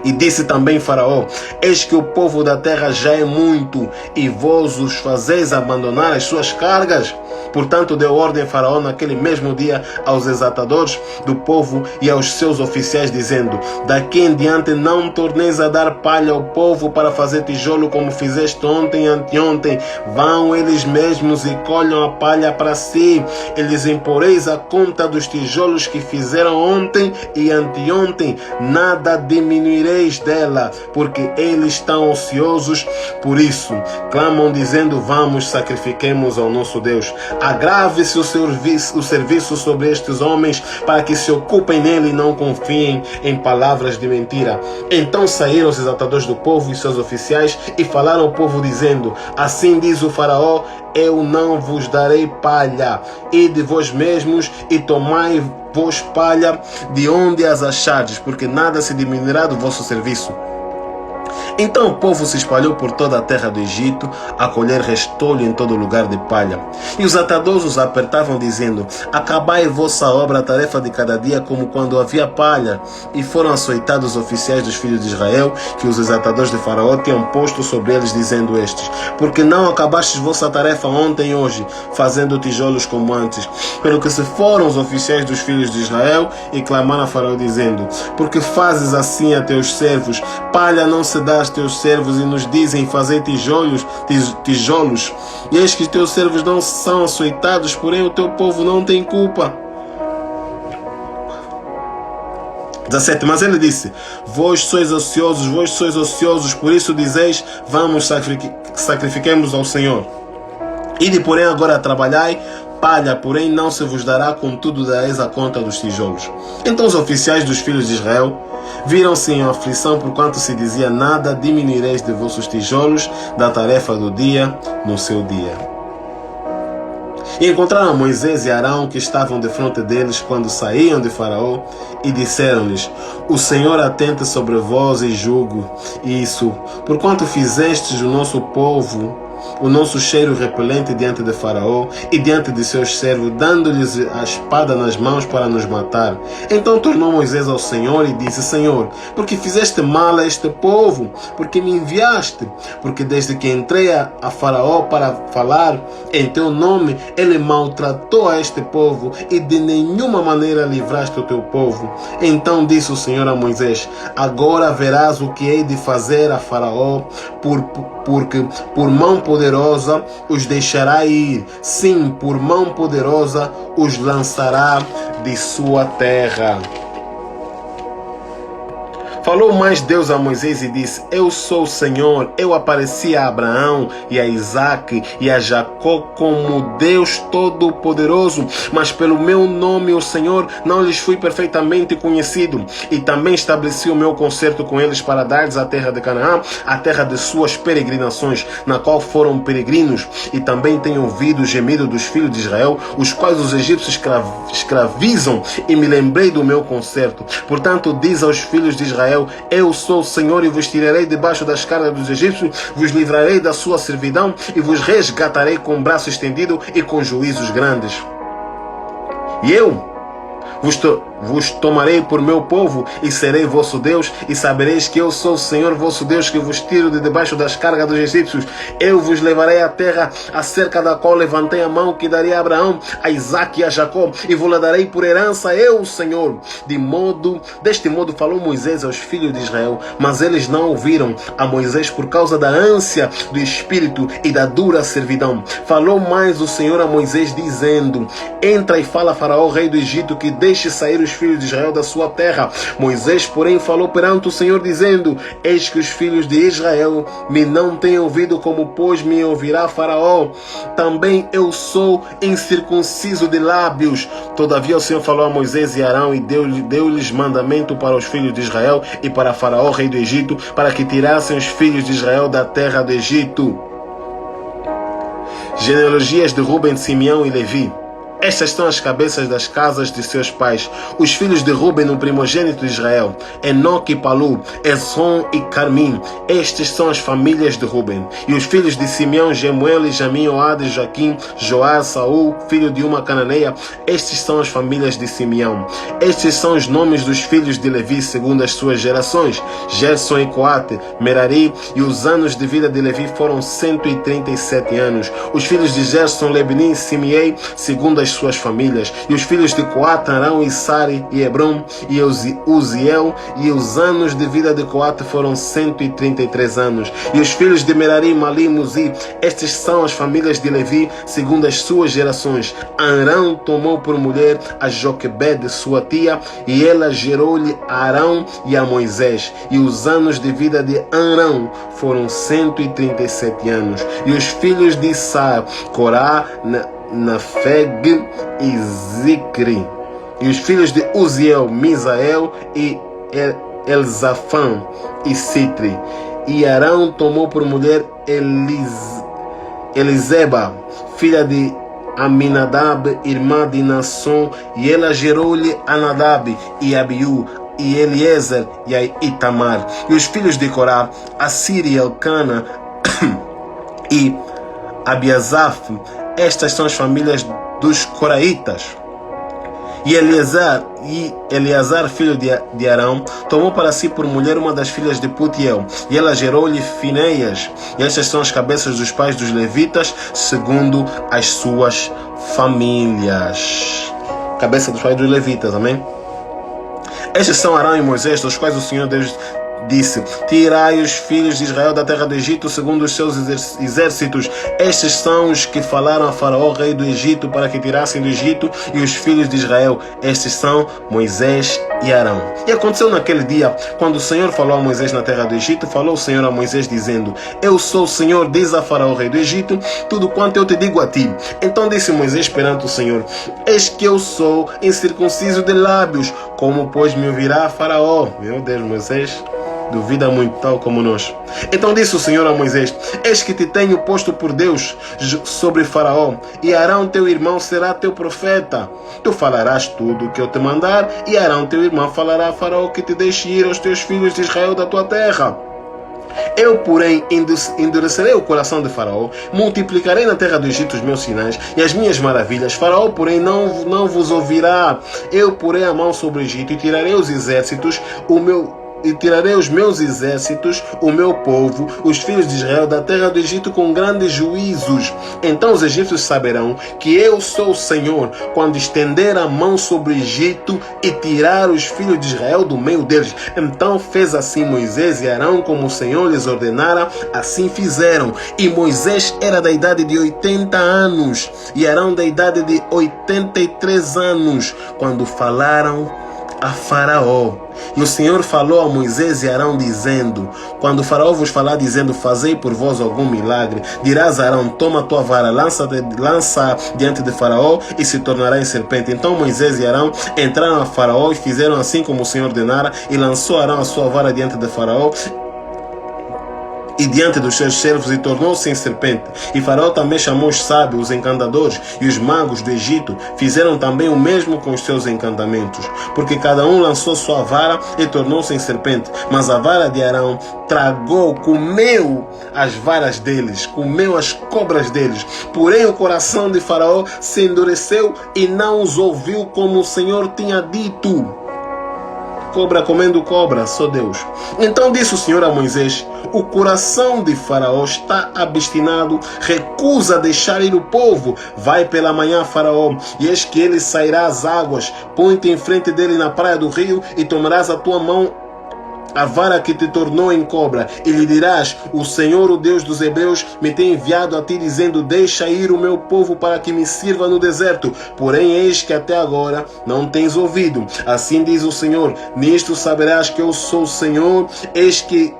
A: E disse também Faraó: eis que o povo da terra já é muito, e vós os fazeis abandonar as suas cargas? Portanto deu ordem a Faraó naquele mesmo dia aos exatadores do povo e aos seus oficiais, dizendo: daqui em diante não torneis a dar palha ao povo para fazer tijolo como fizeste ontem e anteontem. Vão eles mesmos e colham a palha para si. Eles imporeis a conta dos tijolos que fizeram ontem e anteontem. Nada diminuireis dela, porque eles estão ociosos. Por isso clamam dizendo: vamos, sacrifiquemos ao nosso Deus. Agrave-se o serviço sobre estes homens, para que se ocupem nele e não confiem em palavras de mentira. Então saíram os exaltadores do povo e seus oficiais e falaram ao povo dizendo: assim diz o Faraó: eu não vos darei palha. Ide vós mesmos e tomai-vos palha de onde as achardes, porque nada se diminuirá do vosso serviço. Então o povo se espalhou por toda a terra do Egito, a colher restolho em todo lugar de palha. E os atadores os apertavam, dizendo: acabai vossa obra, a tarefa de cada dia, como quando havia palha. E foram açoitados os oficiais dos filhos de Israel, que os exaltadores de Faraó tinham posto sobre eles, dizendo estes: porque não acabastes vossa tarefa ontem e hoje, fazendo tijolos como antes? Pelo que se foram os oficiais dos filhos de Israel e clamaram a Faraó, dizendo: porque fazes assim a teus servos? Palha não se dá aos teus servos, e nos dizem: fazei tijolos, e eis que teus servos não são açoitados, porém o teu povo não tem culpa. 17. Mas ele disse: vós sois ociosos, por isso dizeis: vamos, sacrifiquemos ao Senhor. Ide, porém, agora trabalhai, palha, porém, não se vos dará, contudo dareis a conta dos tijolos. Então os oficiais dos filhos de Israel viram-se em aflição, porquanto se dizia: nada diminuireis de vossos tijolos da tarefa do dia no seu dia. E encontraram Moisés e Arão, que estavam defronte deles quando saíam de Faraó, e disseram-lhes: o Senhor atente sobre vós e julgue isso, porquanto fizestes o nosso povo, o nosso cheiro repelente diante de Faraó e diante de seus servos, dando-lhes a espada nas mãos para nos matar. Então tornou Moisés ao Senhor e disse: Senhor, porque fizeste mal a este povo? Porque me enviaste? Porque desde que entrei a Faraó para falar em teu nome, ele maltratou a este povo e de nenhuma maneira livraste o teu povo. Então disse o Senhor a Moisés: agora verás o que hei de fazer a Faraó, porque por mão poderosa os deixará ir. Sim, por mão poderosa os lançará de sua terra. Falou mais Deus a Moisés e disse: eu sou o Senhor, eu apareci a Abraão e a Isaque e a Jacó como Deus Todo-Poderoso, mas pelo meu nome, o Senhor, não lhes fui perfeitamente conhecido. E também estabeleci o meu concerto com eles para dar-lhes a terra de Canaã, a terra de suas peregrinações, na qual foram peregrinos. E também tenho ouvido o gemido dos filhos de Israel, os quais os egípcios escravizam, e me lembrei do meu concerto. Portanto, diz aos filhos de Israel: Israel, eu sou o Senhor, e vos tirarei debaixo das cargas dos egípcios, vos livrarei da sua servidão e vos resgatarei com braço estendido e com juízos grandes. E eu vos tomarei por meu povo e serei vosso Deus, e sabereis que eu sou o Senhor vosso Deus, que vos tiro de debaixo das cargas dos egípcios. Eu vos levarei à terra acerca da qual levantei a mão, que daria a Abraão, a Isaque e a Jacó, e vos la darei por herança, eu, o Senhor. Deste modo falou Moisés aos filhos de Israel, mas eles não ouviram a Moisés por causa da ânsia do espírito e da dura servidão. Falou mais o Senhor a Moisés, dizendo: entra e fala a Faraó, rei do Egito, que deixe sair os filhos de Israel da sua terra. Moisés, porém, falou perante o Senhor, dizendo: eis que os filhos de Israel me não têm ouvido, como pois me ouvirá Faraó. Também eu sou incircunciso de lábios. Todavia o Senhor falou a Moisés e Arão, e deu-lhes mandamento para os filhos de Israel e para Faraó, rei do Egito, para que tirassem os filhos de Israel da terra do Egito. Genealogias de Ruben, Simeão e Levi. Estas são as cabeças das casas de seus pais. Os filhos de Ruben, o primogênito de Israel: Enoque e Palu, Esrom e Carmim. Estas são as famílias de Ruben. E os filhos de Simeão: Gemuel e Jamim, Oad e Joaquim, Joás, Saul, filho de uma cananeia. Estas são as famílias de Simeão. Estes são os nomes dos filhos de Levi, segundo as suas gerações: Gerson e Coate, Merari. E os anos de vida de Levi foram 137 anos. Os filhos de Gerson, Lebni e Simei, segundo as suas famílias. E os filhos de Coate, Arão, Issari e Hebron e Uziel. E os anos de vida de Coate foram 133 anos. E os filhos de Merari, Mali e Muzi. Estas são as famílias de Levi, segundo as suas gerações. Arão tomou por mulher a Joquebede, sua tia, e ela gerou-lhe a Arão e a Moisés. E os anos de vida de Arão foram 137 anos. E os filhos de Issar, Corá, Nafeg e Zicri. E os filhos de Uziel, Misael e Elzafã e Citri. E Arão tomou por mulher Eliseba, filha de Aminadab, irmã de Nasson, e ela gerou-lhe a Nadab e Abiú, e Eliezer e a Itamar. E os filhos de Corá, Assir e Elcana e Abiasaf. Estas são as famílias dos coraitas. E Eleazar, filho de Arão, tomou para si por mulher uma das filhas de Putiel, e ela gerou-lhe Fineias. E estas são as cabeças dos pais dos levitas, segundo as suas famílias. Cabeça dos pais dos levitas, amém? Estes são Arão e Moisés, dos quais o Senhor Deus disse: tirai os filhos de Israel da terra do Egito segundo os seus exércitos. Estes são os que falaram a Faraó, rei do Egito, para que tirassem do Egito e os filhos de Israel. Estes são Moisés e Arão. E aconteceu naquele dia, quando o Senhor falou a Moisés na terra do Egito, falou o Senhor a Moisés dizendo: eu sou o Senhor, diz a Faraó, rei do Egito, tudo quanto eu te digo a ti. Então disse Moisés perante o Senhor: eis que eu sou incircunciso de lábios, como pois me ouvirá Faraó? Meu Deus, Moisés duvida muito, tal como nós. Então disse o Senhor a Moisés: eis que te tenho posto por Deus sobre Faraó, e Arão teu irmão será teu profeta. Tu falarás tudo o que eu te mandar, e Arão teu irmão falará a Faraó que te deixe ir aos teus filhos de Israel da tua terra. Eu, porém, endurecerei o coração de Faraó, multiplicarei na terra do Egito os meus sinais e as minhas maravilhas. Faraó, porém, não vos ouvirá. Eu porei a mão sobre o Egito e tirarei os meus exércitos, o meu povo, os filhos de Israel, da terra do Egito com grandes juízos. Então os egípcios saberão que eu sou o Senhor, quando estender a mão sobre o Egito e tirar os filhos de Israel do meio deles. Então fez assim Moisés e Arão, como o Senhor lhes ordenara, assim fizeram. E Moisés era da idade de 80 anos, e Arão da idade de 83 anos, quando falaram a Faraó. E o Senhor falou a Moisés e Arão dizendo: quando o Faraó vos falar dizendo: fazei por vós algum milagre, dirás a Arão: toma a tua vara, lança diante de Faraó, e se tornará em serpente. Então Moisés e Arão entraram a Faraó e fizeram assim como o Senhor ordenara, e lançou Arão a sua vara diante de Faraó, e diante dos seus servos, e tornou-se em serpente. E Faraó também chamou os sábios, os encantadores e os magos do Egito. Fizeram também o mesmo com os seus encantamentos, porque cada um lançou sua vara e tornou-se em serpente. Mas a vara de Arão tragou, comeu as varas deles, comeu as cobras deles. Porém o coração de Faraó se endureceu e não os ouviu como o Senhor tinha dito. Cobra comendo cobra, só Deus. Então disse o Senhor a Moisés: o coração de Faraó está obstinado, recusa deixar ir o povo. Vai pela manhã, Faraó, e eis que ele sairá às águas. Põe-te em frente dele na praia do rio, e tomarás a tua mão a vara que te tornou em cobra, e lhe dirás: o Senhor, o Deus dos Hebreus, me tem enviado a ti, dizendo: deixa ir o meu povo para que me sirva no deserto. Porém eis que até agora não tens ouvido. Assim diz o Senhor: nisto saberás que eu sou o Senhor. Eis que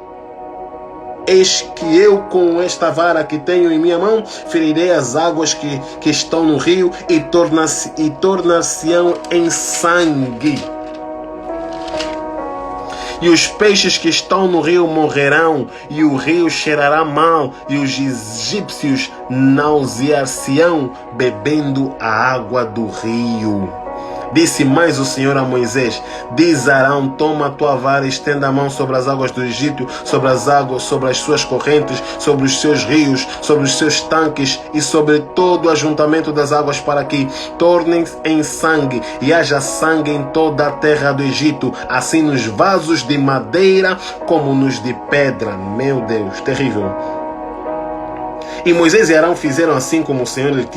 A: eu, com esta vara que tenho em minha mão, ferirei as águas que estão no rio, e tornar-se-ão em sangue. E os peixes que estão no rio morrerão, e o rio cheirará mal, e os egípcios nausear-se-ão bebendo a água do rio. Disse mais o Senhor a Moisés: diz Arão: toma a tua vara e estenda a mão sobre as águas do Egito, sobre as águas, sobre as suas correntes, sobre os seus rios, sobre os seus tanques e sobre todo o ajuntamento das águas, para que tornem em sangue, e haja sangue em toda a terra do Egito, assim nos vasos de madeira como nos de pedra. Meu Deus, terrível. E Moisés e Arão fizeram assim como o Senhor lhes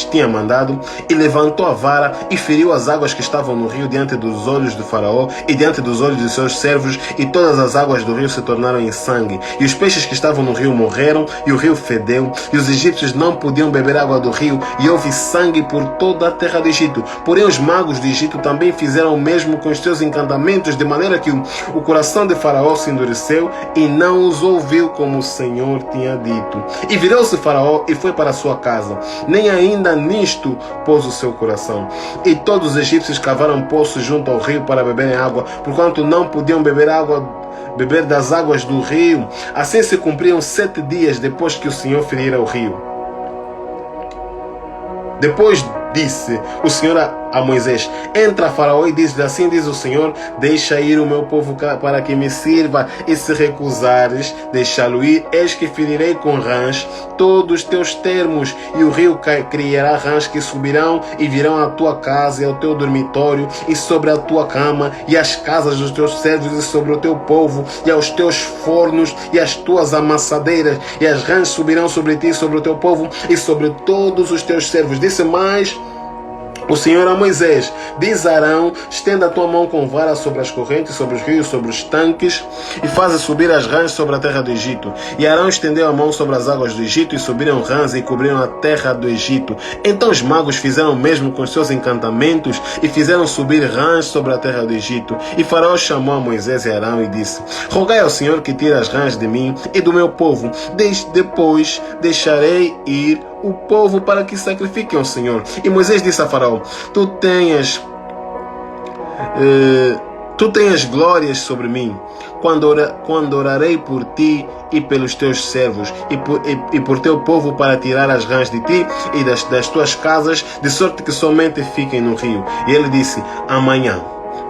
A: tinha mandado, e levantou a vara e feriu as águas que estavam no rio diante dos olhos de Faraó e diante dos olhos de seus servos, e todas as águas do rio se tornaram em sangue. E os peixes que estavam no rio morreram, e o rio fedeu, e os egípcios não podiam beber água do rio, e houve sangue por toda a terra do Egito. Porém os magos do Egito também fizeram o mesmo com os seus encantamentos, de maneira que o coração de Faraó se endureceu e não os ouviu como o Senhor tinha dito. E virou-se Faraó e foi para a sua casa. Nem ainda nisto pôs o seu coração. E todos os egípcios cavaram poços junto ao rio para beberem água, porquanto não podiam beber das águas do rio. Assim se cumpriam 7 dias depois que o Senhor ferira o rio. Depois disse o Senhor a Moisés: entra, Faraó, e diz-lhe: assim diz o Senhor: deixa ir o meu povo para que me sirva, e se recusares deixá-lo ir, eis que ferirei com rãs todos os teus termos, e o rio criará rãs que subirão e virão à tua casa e ao teu dormitório, e sobre a tua cama, e as casas dos teus servos, e sobre o teu povo, e aos teus fornos, e as tuas amassadeiras, e as rãs subirão sobre ti, sobre o teu povo, e sobre todos os teus servos. Disse mais o Senhor a Moisés: diz a Arão: estenda a tua mão com vara sobre as correntes, sobre os rios, sobre os tanques, e faze subir as rãs sobre a terra do Egito. E Arão estendeu a mão sobre as águas do Egito, e subiram rãs e cobriram a terra do Egito. Então os magos fizeram o mesmo com os seus encantamentos, e fizeram subir rãs sobre a terra do Egito. E Faraó chamou a Moisés e Arão e disse: rogai ao Senhor que tire as rãs de mim e do meu povo. Depois deixarei ir o povo para que sacrifiquem ao Senhor. E Moisés disse a Faraó: tu tenhas glórias sobre mim, quando orarei por ti e pelos teus servos, e por teu povo, para tirar as rãs de ti e das tuas casas, de sorte que somente fiquem no rio. E ele disse: amanhã.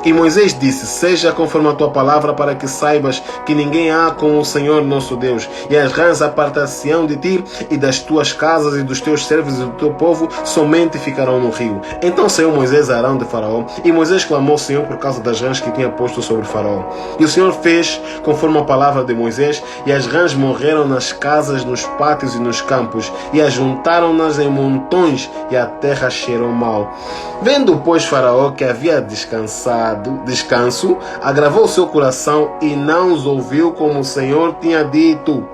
A: E Moisés disse: seja conforme a tua palavra, para que saibas que ninguém há como o Senhor nosso Deus. E as rãs apartar-se-ão de ti e das tuas casas e dos teus servos e do teu povo, somente ficarão no rio. Então saiu Moisés a Arão de Faraó, e Moisés clamou ao Senhor por causa das rãs que tinha posto sobre Faraó. E o Senhor fez conforme a palavra de Moisés, e as rãs morreram nas casas, nos pátios e nos campos, e ajuntaram-nas em montões, e a terra cheirou mal. Vendo, pois, Faraó que havia descanso, agravou o seu coração e não os ouviu como o Senhor tinha dito.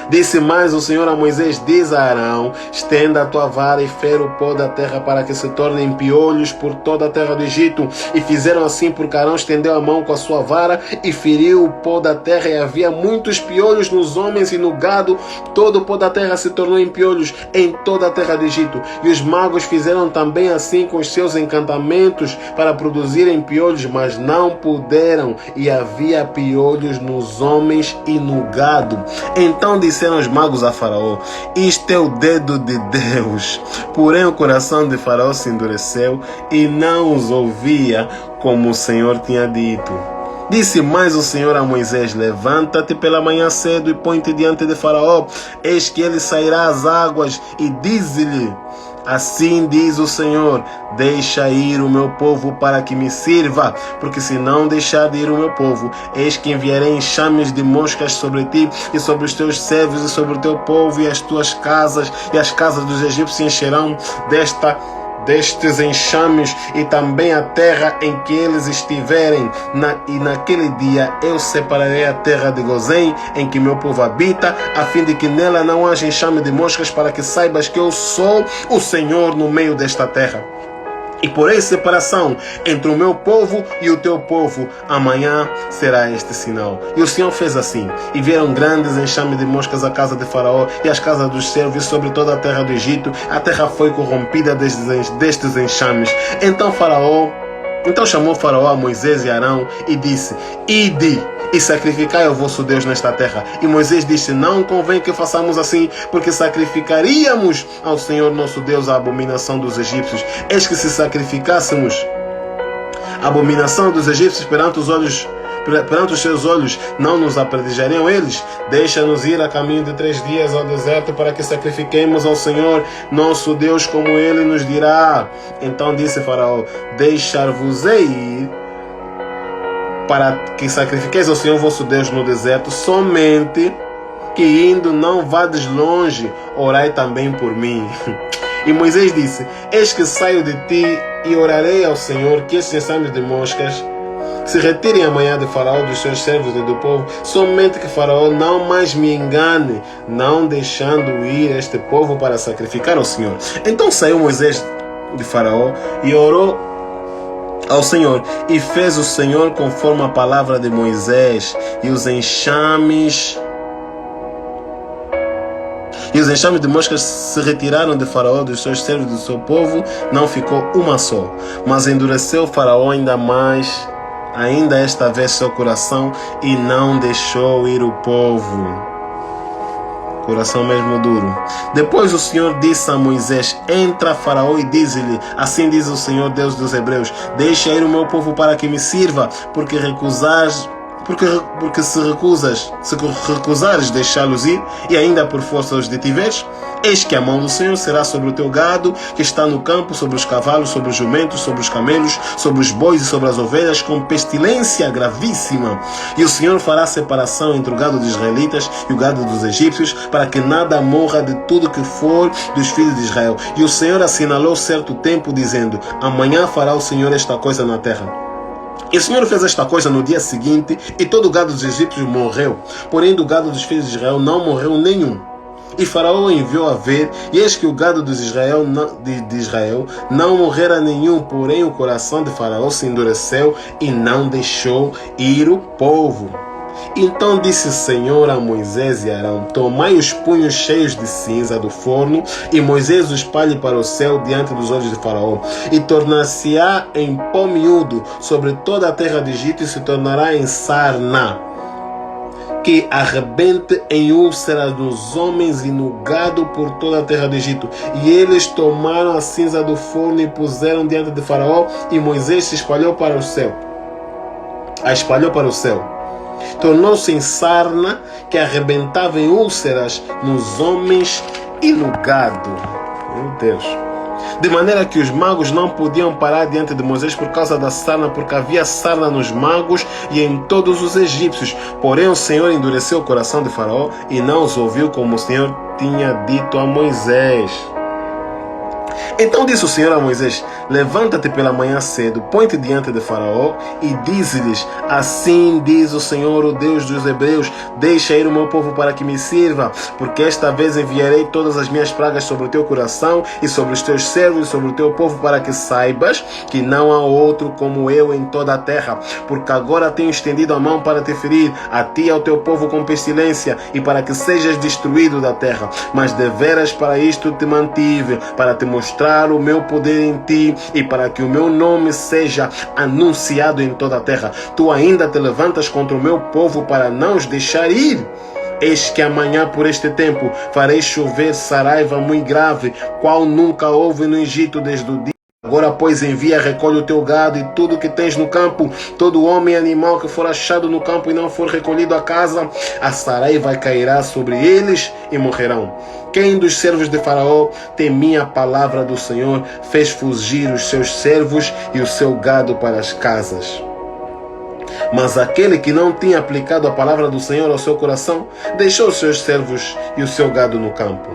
A: Disse mais o Senhor a Moisés: diz a Arão: estenda a tua vara e fere o pó da terra para que se tornem piolhos por toda a terra do Egito. E fizeram assim, porque Arão estendeu a mão com a sua vara e feriu o pó da terra, e havia muitos piolhos nos homens e no gado. Todo o pó da terra se tornou em piolhos em toda a terra do Egito. E os magos fizeram também assim com os seus encantamentos para produzirem piolhos, mas não puderam, e havia piolhos nos homens e no gado. Então disseram os magos a Faraó: isto é o dedo de Deus. Porém o coração de Faraó se endureceu e não os ouvia como o Senhor tinha dito. Disse mais o Senhor a Moisés: levanta-te pela manhã cedo e põe-te diante de Faraó. Eis que ele sairá às águas, e dize-lhe: assim diz o Senhor: deixa ir o meu povo para que me sirva, porque se não deixar de ir o meu povo, eis que enviarei enxames de moscas sobre ti e sobre os teus servos e sobre o teu povo e as tuas casas, e as casas dos egípcios se encherão destes enxames, e também a terra em que eles estiverem. E naquele dia eu separarei a terra de Gozém, em que meu povo habita, a fim de que nela não haja enxame de moscas, para que saibas que eu sou o Senhor no meio desta terra. E porém separação entre o meu povo e o teu povo. Amanhã será este sinal. E o Senhor fez assim. E vieram grandes enxames de moscas à casa de Faraó e às casas dos servos sobre toda a terra do Egito. A terra foi corrompida destes enxames. Então chamou Faraó a Moisés e Arão e disse: ide e sacrificai ao vosso Deus nesta terra. E Moisés disse: não convém que façamos assim, porque sacrificaríamos ao Senhor nosso Deus a abominação dos egípcios. Eis que se sacrificássemos a abominação dos egípcios perante os seus olhos, não nos apredijariam eles? Deixa-nos ir a caminho de 3 dias ao deserto, para que sacrifiquemos ao Senhor nosso Deus como ele nos dirá. Então disse Faraó: deixar-vos-ei ir para que sacrifiqueis ao Senhor vosso Deus no deserto, somente que indo não vades longe, orai também por mim. E Moisés disse: eis que saio de ti e orarei ao Senhor que estes enxames de moscas se retirem amanhã de Faraó, dos seus servos e do povo, somente que Faraó não mais me engane, não deixando ir este povo para sacrificar ao Senhor. Então saiu Moisés de Faraó e orou ao Senhor, e fez o Senhor conforme a palavra de Moisés, e os enxames de moscas se retiraram de Faraó, dos seus servos e do seu povo, não ficou uma só. Mas endureceu Faraó ainda esta vez seu coração, e não deixou ir o povo. Coração mesmo duro. Depois o Senhor disse a Moisés: entra a Faraó e diz-lhe: assim diz o Senhor Deus dos Hebreus: deixa ir o meu povo para que me sirva, porque se recusares deixá-los ir, e ainda por força os detiveres, eis que a mão do Senhor será sobre o teu gado que está no campo, sobre os cavalos, sobre os jumentos, sobre os camelos, sobre os bois e sobre as ovelhas, com pestilência gravíssima. E o Senhor fará separação entre o gado dos israelitas e o gado dos egípcios, para que nada morra de tudo que for dos filhos de Israel. E o Senhor assinalou certo tempo, dizendo: amanhã fará o Senhor esta coisa na terra. E o Senhor fez esta coisa no dia seguinte, e todo o gado dos egípcios morreu. Porém do gado dos filhos de Israel não morreu nenhum. E Faraó enviou a ver, e eis que o gado de Israel não morrera nenhum. Porém o coração de Faraó se endureceu e não deixou ir o povo. Então disse o Senhor a Moisés e Arão: tomai os punhos cheios de cinza do forno, e Moisés os espalhe para o céu diante dos olhos de Faraó, e tornar-se-á em pó miúdo sobre toda a terra de Egito, e se tornará em sarna, que arrebente em úlceras nos homens e no gado por toda a terra do Egito. E eles tomaram a cinza do forno e puseram diante de Faraó, e Moisés se espalhou para o céu. Tornou-se em sarna que arrebentava em úlceras nos homens e no gado. Meu Deus. De maneira que os magos não podiam parar diante de Moisés por causa da sarna, porque havia sarna nos magos e em todos os egípcios. Porém o Senhor endureceu o coração de Faraó e não os ouviu, como o Senhor tinha dito a Moisés. Então disse o Senhor a Moisés: levanta-te pela manhã cedo, põe-te diante de Faraó e dize-lhes: assim diz o Senhor, o Deus dos Hebreus, deixa ir o meu povo para que me sirva, porque esta vez enviarei todas as minhas pragas sobre o teu coração e sobre os teus servos e sobre o teu povo, para que saibas que não há outro como eu em toda a terra, porque agora tenho estendido a mão para te ferir, a ti e ao teu povo com pestilência, e para que sejas destruído da terra. Mas deveras para isto te mantive, para te mostrar o meu poder em ti e para que o meu nome seja anunciado em toda a terra. Tu ainda te levantas contra o meu povo para não os deixar ir. Eis que amanhã por este tempo farei chover saraiva muito grave, qual nunca houve no Egito desde o dia. Agora, pois, envia, recolhe o teu gado e tudo que tens no campo, todo homem e animal que for achado no campo e não for recolhido a casa, a saraiva cairá sobre eles e morrerão. Quem dos servos de Faraó temia a palavra do Senhor, fez fugir os seus servos e o seu gado para as casas. Mas aquele que não tinha aplicado a palavra do Senhor ao seu coração, deixou os seus servos e o seu gado no campo.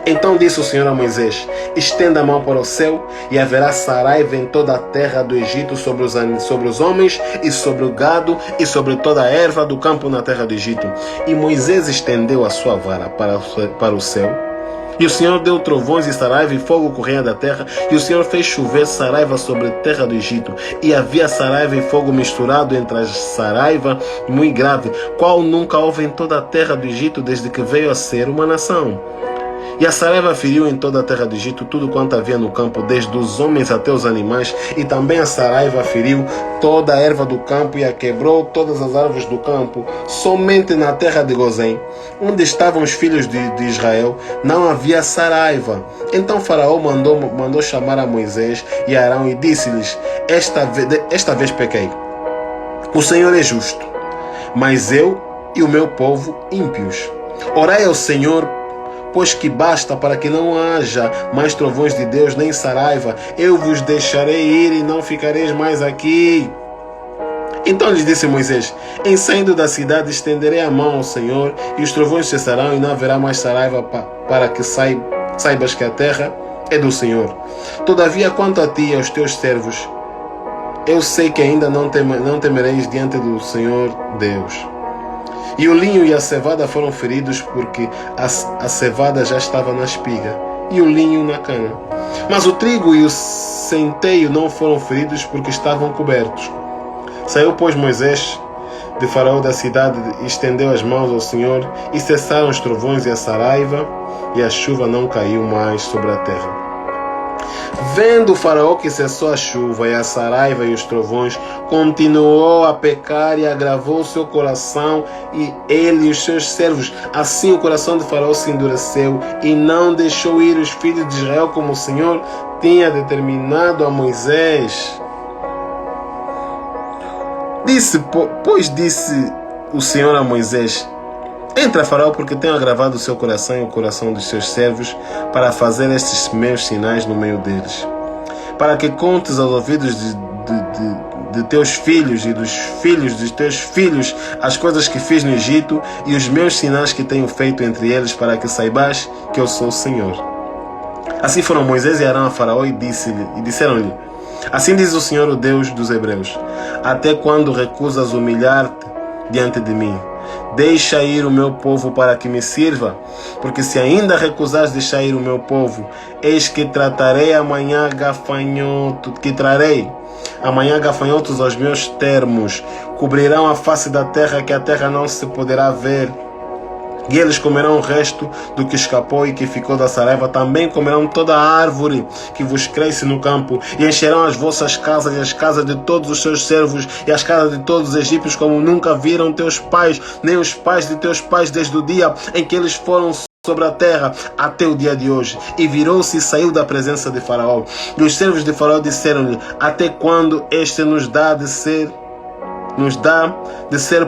A: Então disse o Senhor a Moisés: estenda a mão para o céu, e haverá saraiva em toda a terra do Egito sobre os homens e sobre o gado e sobre toda a erva do campo na terra do Egito. E Moisés estendeu a sua vara para o céu, e o Senhor deu trovões e saraiva e fogo corria da terra, e o Senhor fez chover saraiva sobre a terra do Egito. E havia saraiva e fogo misturado entre as saraiva muito grave, qual nunca houve em toda a terra do Egito desde que veio a ser uma nação. E a saraiva feriu em toda a terra do Egito tudo quanto havia no campo, desde os homens até os animais, e também a saraiva feriu toda a erva do campo e a quebrou todas as árvores do campo. Somente na terra de Gozém, onde estavam os filhos de Israel, não havia saraiva. Então Faraó mandou chamar a Moisés e Arão e disse-lhes: esta vez pequei. O Senhor é justo, mas eu e o meu povo ímpios. Orai ao Senhor, pois que basta, para que não haja mais trovões de Deus, nem saraiva. Eu vos deixarei ir e não ficareis mais aqui. Então lhes disse Moisés: em saindo da cidade estenderei a mão ao Senhor, e os trovões cessarão, e não haverá mais saraiva, para que saibas que a terra é do Senhor. Todavia, quanto a ti e aos teus servos, eu sei que ainda não temereis diante do Senhor Deus. E o linho e a cevada foram feridos, porque a cevada já estava na espiga, e o linho na cana. Mas o trigo e o centeio não foram feridos, porque estavam cobertos. Saiu, pois, Moisés de Faraó da cidade e estendeu as mãos ao Senhor, e cessaram os trovões e a saraiva, e a chuva não caiu mais sobre a terra. Vendo o Faraó que cessou a chuva e a saraiva e os trovões, continuou a pecar e agravou o seu coração, e ele e os seus servos. Assim o coração de Faraó se endureceu e não deixou ir os filhos de Israel, como o Senhor tinha determinado a Moisés. Disse o Senhor a Moisés: entra, Faraó, porque tenho agravado o seu coração e o coração dos seus servos, para fazer estes meus sinais no meio deles, para que contes aos ouvidos de teus filhos e dos filhos de teus filhos as coisas que fiz no Egito e os meus sinais que tenho feito entre eles, para que saibas que eu sou o Senhor. Assim foram Moisés e Arão a Faraó e disseram-lhe: assim diz o Senhor, o Deus dos Hebreus: até quando recusas humilhar-te diante de mim? Deixa ir o meu povo para que me sirva, porque se ainda recusares deixar ir o meu povo, eis que trarei amanhã gafanhotos aos meus termos, cobrirão a face da terra, que a terra não se poderá ver. E eles comerão o resto do que escapou e que ficou da saraiva, também comerão toda a árvore que vos cresce no campo, e encherão as vossas casas e as casas de todos os seus servos e as casas de todos os egípcios, como nunca viram teus pais, nem os pais de teus pais, desde o dia em que eles foram sobre a terra até o dia de hoje. E virou-se e saiu da presença de Faraó. E os servos de Faraó disseram-lhe: até quando este nos dá de ser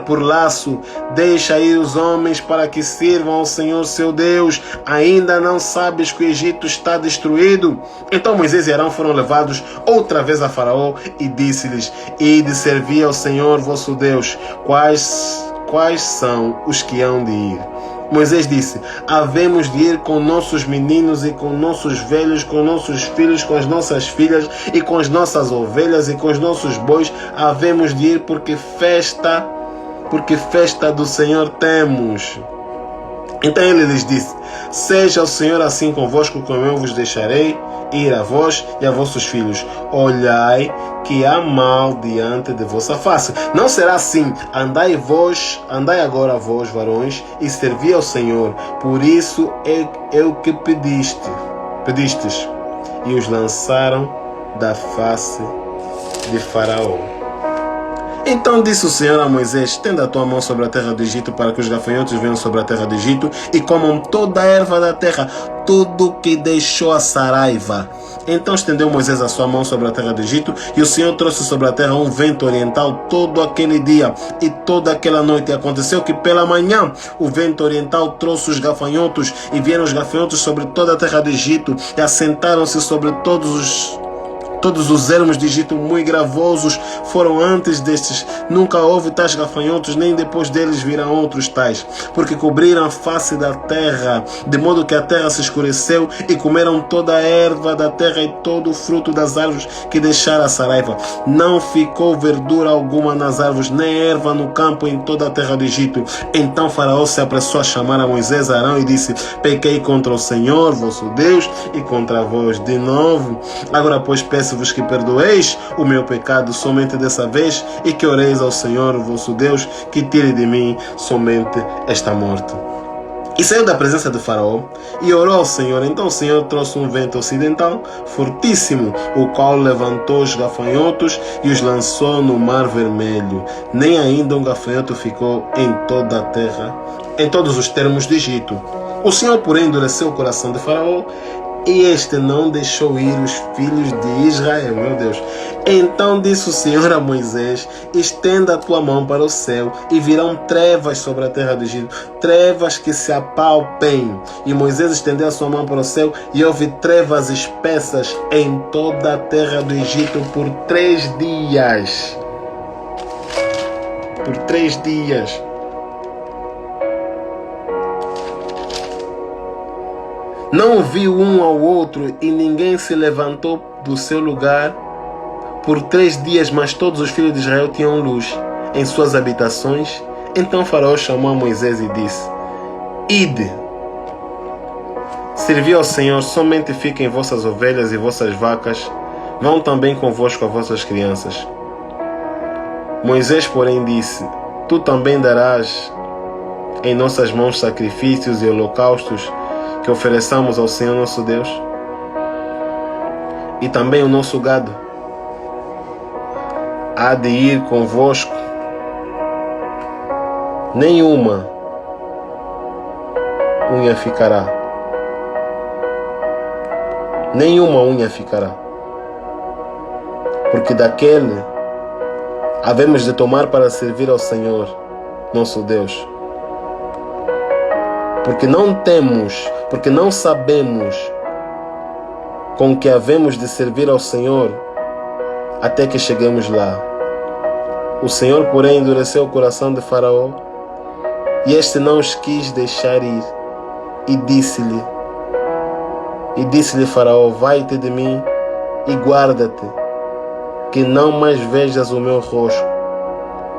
A: por laço? Deixa aí os homens para que sirvam ao Senhor seu Deus. Ainda não sabes que o Egito está destruído? Então Moisés e Arão foram levados outra vez a Faraó e disse-lhes: ide servir ao Senhor vosso Deus. Quais são os que hão de ir? Moisés disse: havemos de ir com nossos meninos e com nossos velhos, com nossos filhos, com as nossas filhas e com as nossas ovelhas e com os nossos bois. Havemos de ir porque festa do Senhor temos. Então ele lhes disse: seja o Senhor assim convosco, como eu vos deixarei ir a vós e a vossos filhos. Olhai que há mal diante de vossa face. Não será assim. Andai agora vós, varões, e servi ao Senhor. Por isso é o que pedistes. E os lançaram da face de Faraó. Então disse o Senhor a Moisés: estenda a tua mão sobre a terra do Egito, para que os gafanhotos venham sobre a terra do Egito e comam toda a erva da terra, tudo que deixou a saraiva. Então estendeu Moisés a sua mão sobre a terra do Egito, e o Senhor trouxe sobre a terra um vento oriental todo aquele dia e toda aquela noite. E aconteceu que pela manhã o vento oriental trouxe os gafanhotos, e vieram os gafanhotos sobre toda a terra do Egito, e assentaram-se sobre todos os ermos de Egito, muito gravosos foram antes destes. Nunca houve tais gafanhotos, nem depois deles virão outros tais, porque cobriram a face da terra, de modo que a terra se escureceu, e comeram toda a erva da terra e todo o fruto das árvores que deixara a saraiva. Não ficou verdura alguma nas árvores, nem erva no campo em toda a terra do Egito. Então Faraó se apressou a chamar a Moisés e Arão e disse: pequei contra o Senhor, vosso Deus, e contra vós de novo. Agora, pois, peço-vos que perdoeis o meu pecado somente dessa vez, e que oreis ao Senhor, vosso Deus, que tire de mim somente esta morte. E saiu da presença de Faraó e orou ao Senhor. Então o Senhor trouxe um vento ocidental fortíssimo, o qual levantou os gafanhotos e os lançou no mar vermelho. Nem ainda um gafanhoto ficou em toda a terra, em todos os termos do Egito. O Senhor, porém, endureceu o coração de Faraó, e este não deixou ir os filhos de Israel. Meu Deus. Então disse o Senhor a Moisés: estenda a tua mão para o céu, e virão trevas sobre a terra do Egito, trevas que se apalpem. E Moisés estendeu a sua mão para o céu, e houve trevas espessas em toda a terra do Egito por 3 dias. Por 3 dias. Não viu um ao outro, e ninguém se levantou do seu lugar por 3 dias, mas todos os filhos de Israel tinham luz em suas habitações. Então Faraó chamou a Moisés e disse: ide, servi ao Senhor, somente fiquem vossas ovelhas e vossas vacas, vão também convosco as vossas crianças. Moisés, porém, disse: tu também darás em nossas mãos sacrifícios e holocaustos que ofereçamos ao Senhor nosso Deus, e também o nosso gado há de ir convosco. Nenhuma unha ficará, nenhuma unha ficará, porque daquele havemos de tomar para servir ao Senhor nosso Deus. Porque não sabemos com que havemos de servir ao Senhor até que cheguemos lá. O Senhor, porém, endureceu o coração de Faraó, e este não os quis deixar ir. E disse-lhe Faraó: vai-te de mim e guarda-te, que não mais vejas o meu rosto,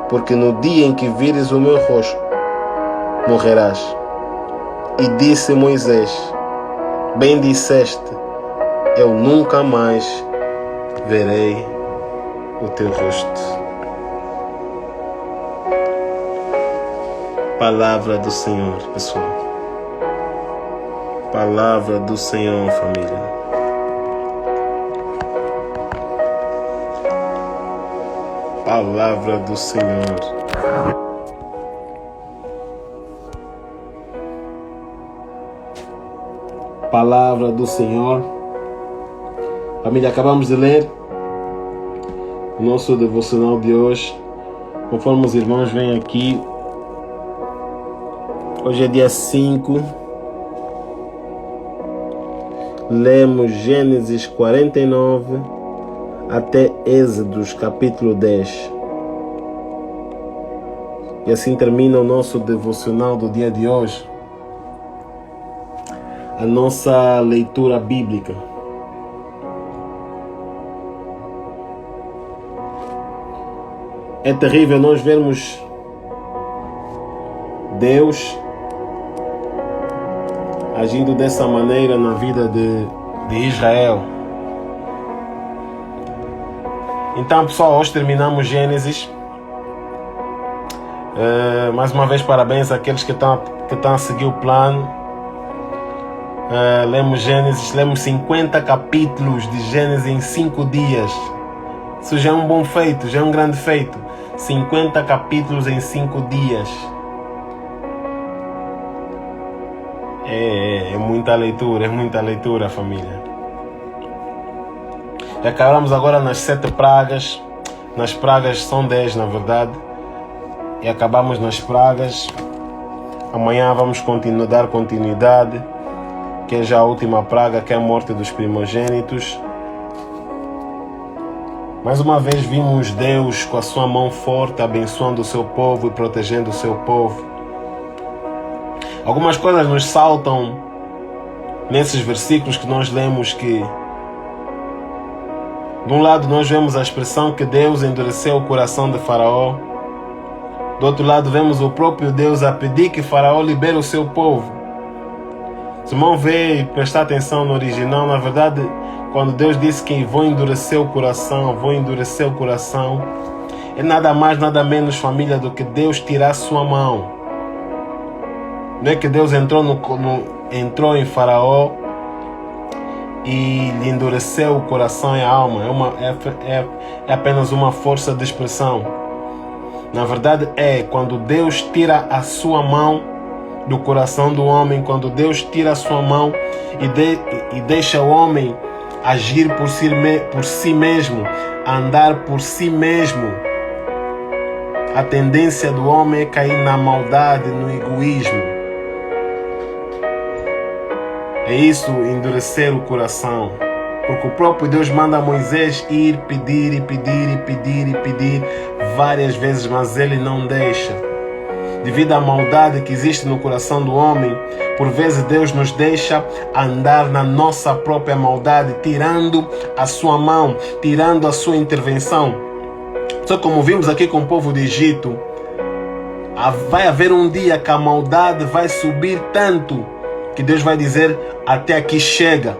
A: porque no dia em que vires o meu rosto, morrerás. E disse Moisés: bem disseste, eu nunca mais verei o teu rosto. Palavra do Senhor, pessoal. Palavra do Senhor, família. Palavra do Senhor. Palavra do Senhor. Família, acabamos de ler o nosso devocional de hoje. Conforme os irmãos vêm aqui, hoje é dia 5. Lemos Gênesis 49 até Êxodos capítulo 10. E assim termina o nosso devocional do dia de hoje. a nossa leitura bíblica. É terrível nós vermos Deus agindo dessa maneira na vida de Israel. Então, pessoal, hoje terminamos Gênesis. Mais uma vez, parabéns àqueles que estão a seguir o plano. Lemos Gênesis, lemos 50 capítulos de Gênesis em 5 dias. Isso já é um bom feito, já é um grande feito. 50 capítulos em 5 dias. É muita leitura, família. E acabamos agora nas 7 pragas. Nas pragas são 10, na verdade. E acabamos nas pragas. Amanhã vamos dar continuidade, que é já a última praga, que é a morte dos primogênitos. Mais uma vez vimos Deus com a sua mão forte abençoando o seu povo e protegendo o seu povo. Algumas coisas nos saltam nesses versículos que nós lemos, que de um lado nós vemos a expressão que Deus endureceu o coração de Faraó. Do outro lado vemos o próprio Deus a pedir que Faraó libere o seu povo. Se o irmão vê e prestar atenção no original, na verdade, quando Deus disse que vou endurecer o coração, é nada mais, nada menos, família, do que Deus tirar a sua mão. Não é que Deus entrou em Faraó e lhe endureceu o coração e a alma. É apenas uma força de expressão. Na verdade, quando Deus tira a sua mão do coração do homem, quando Deus tira a sua mão e deixa o homem agir por si mesmo, andar por si mesmo. A tendência do homem é cair na maldade, no egoísmo. É isso, endurecer o coração. Porque o próprio Deus manda Moisés ir pedir várias vezes, mas ele não deixa. Devido à maldade que existe no coração do homem, por vezes Deus nos deixa andar na nossa própria maldade, tirando a sua mão, tirando a sua intervenção. Só como vimos aqui com o povo do Egito, vai haver um dia que a maldade vai subir tanto que Deus vai dizer: até aqui chega.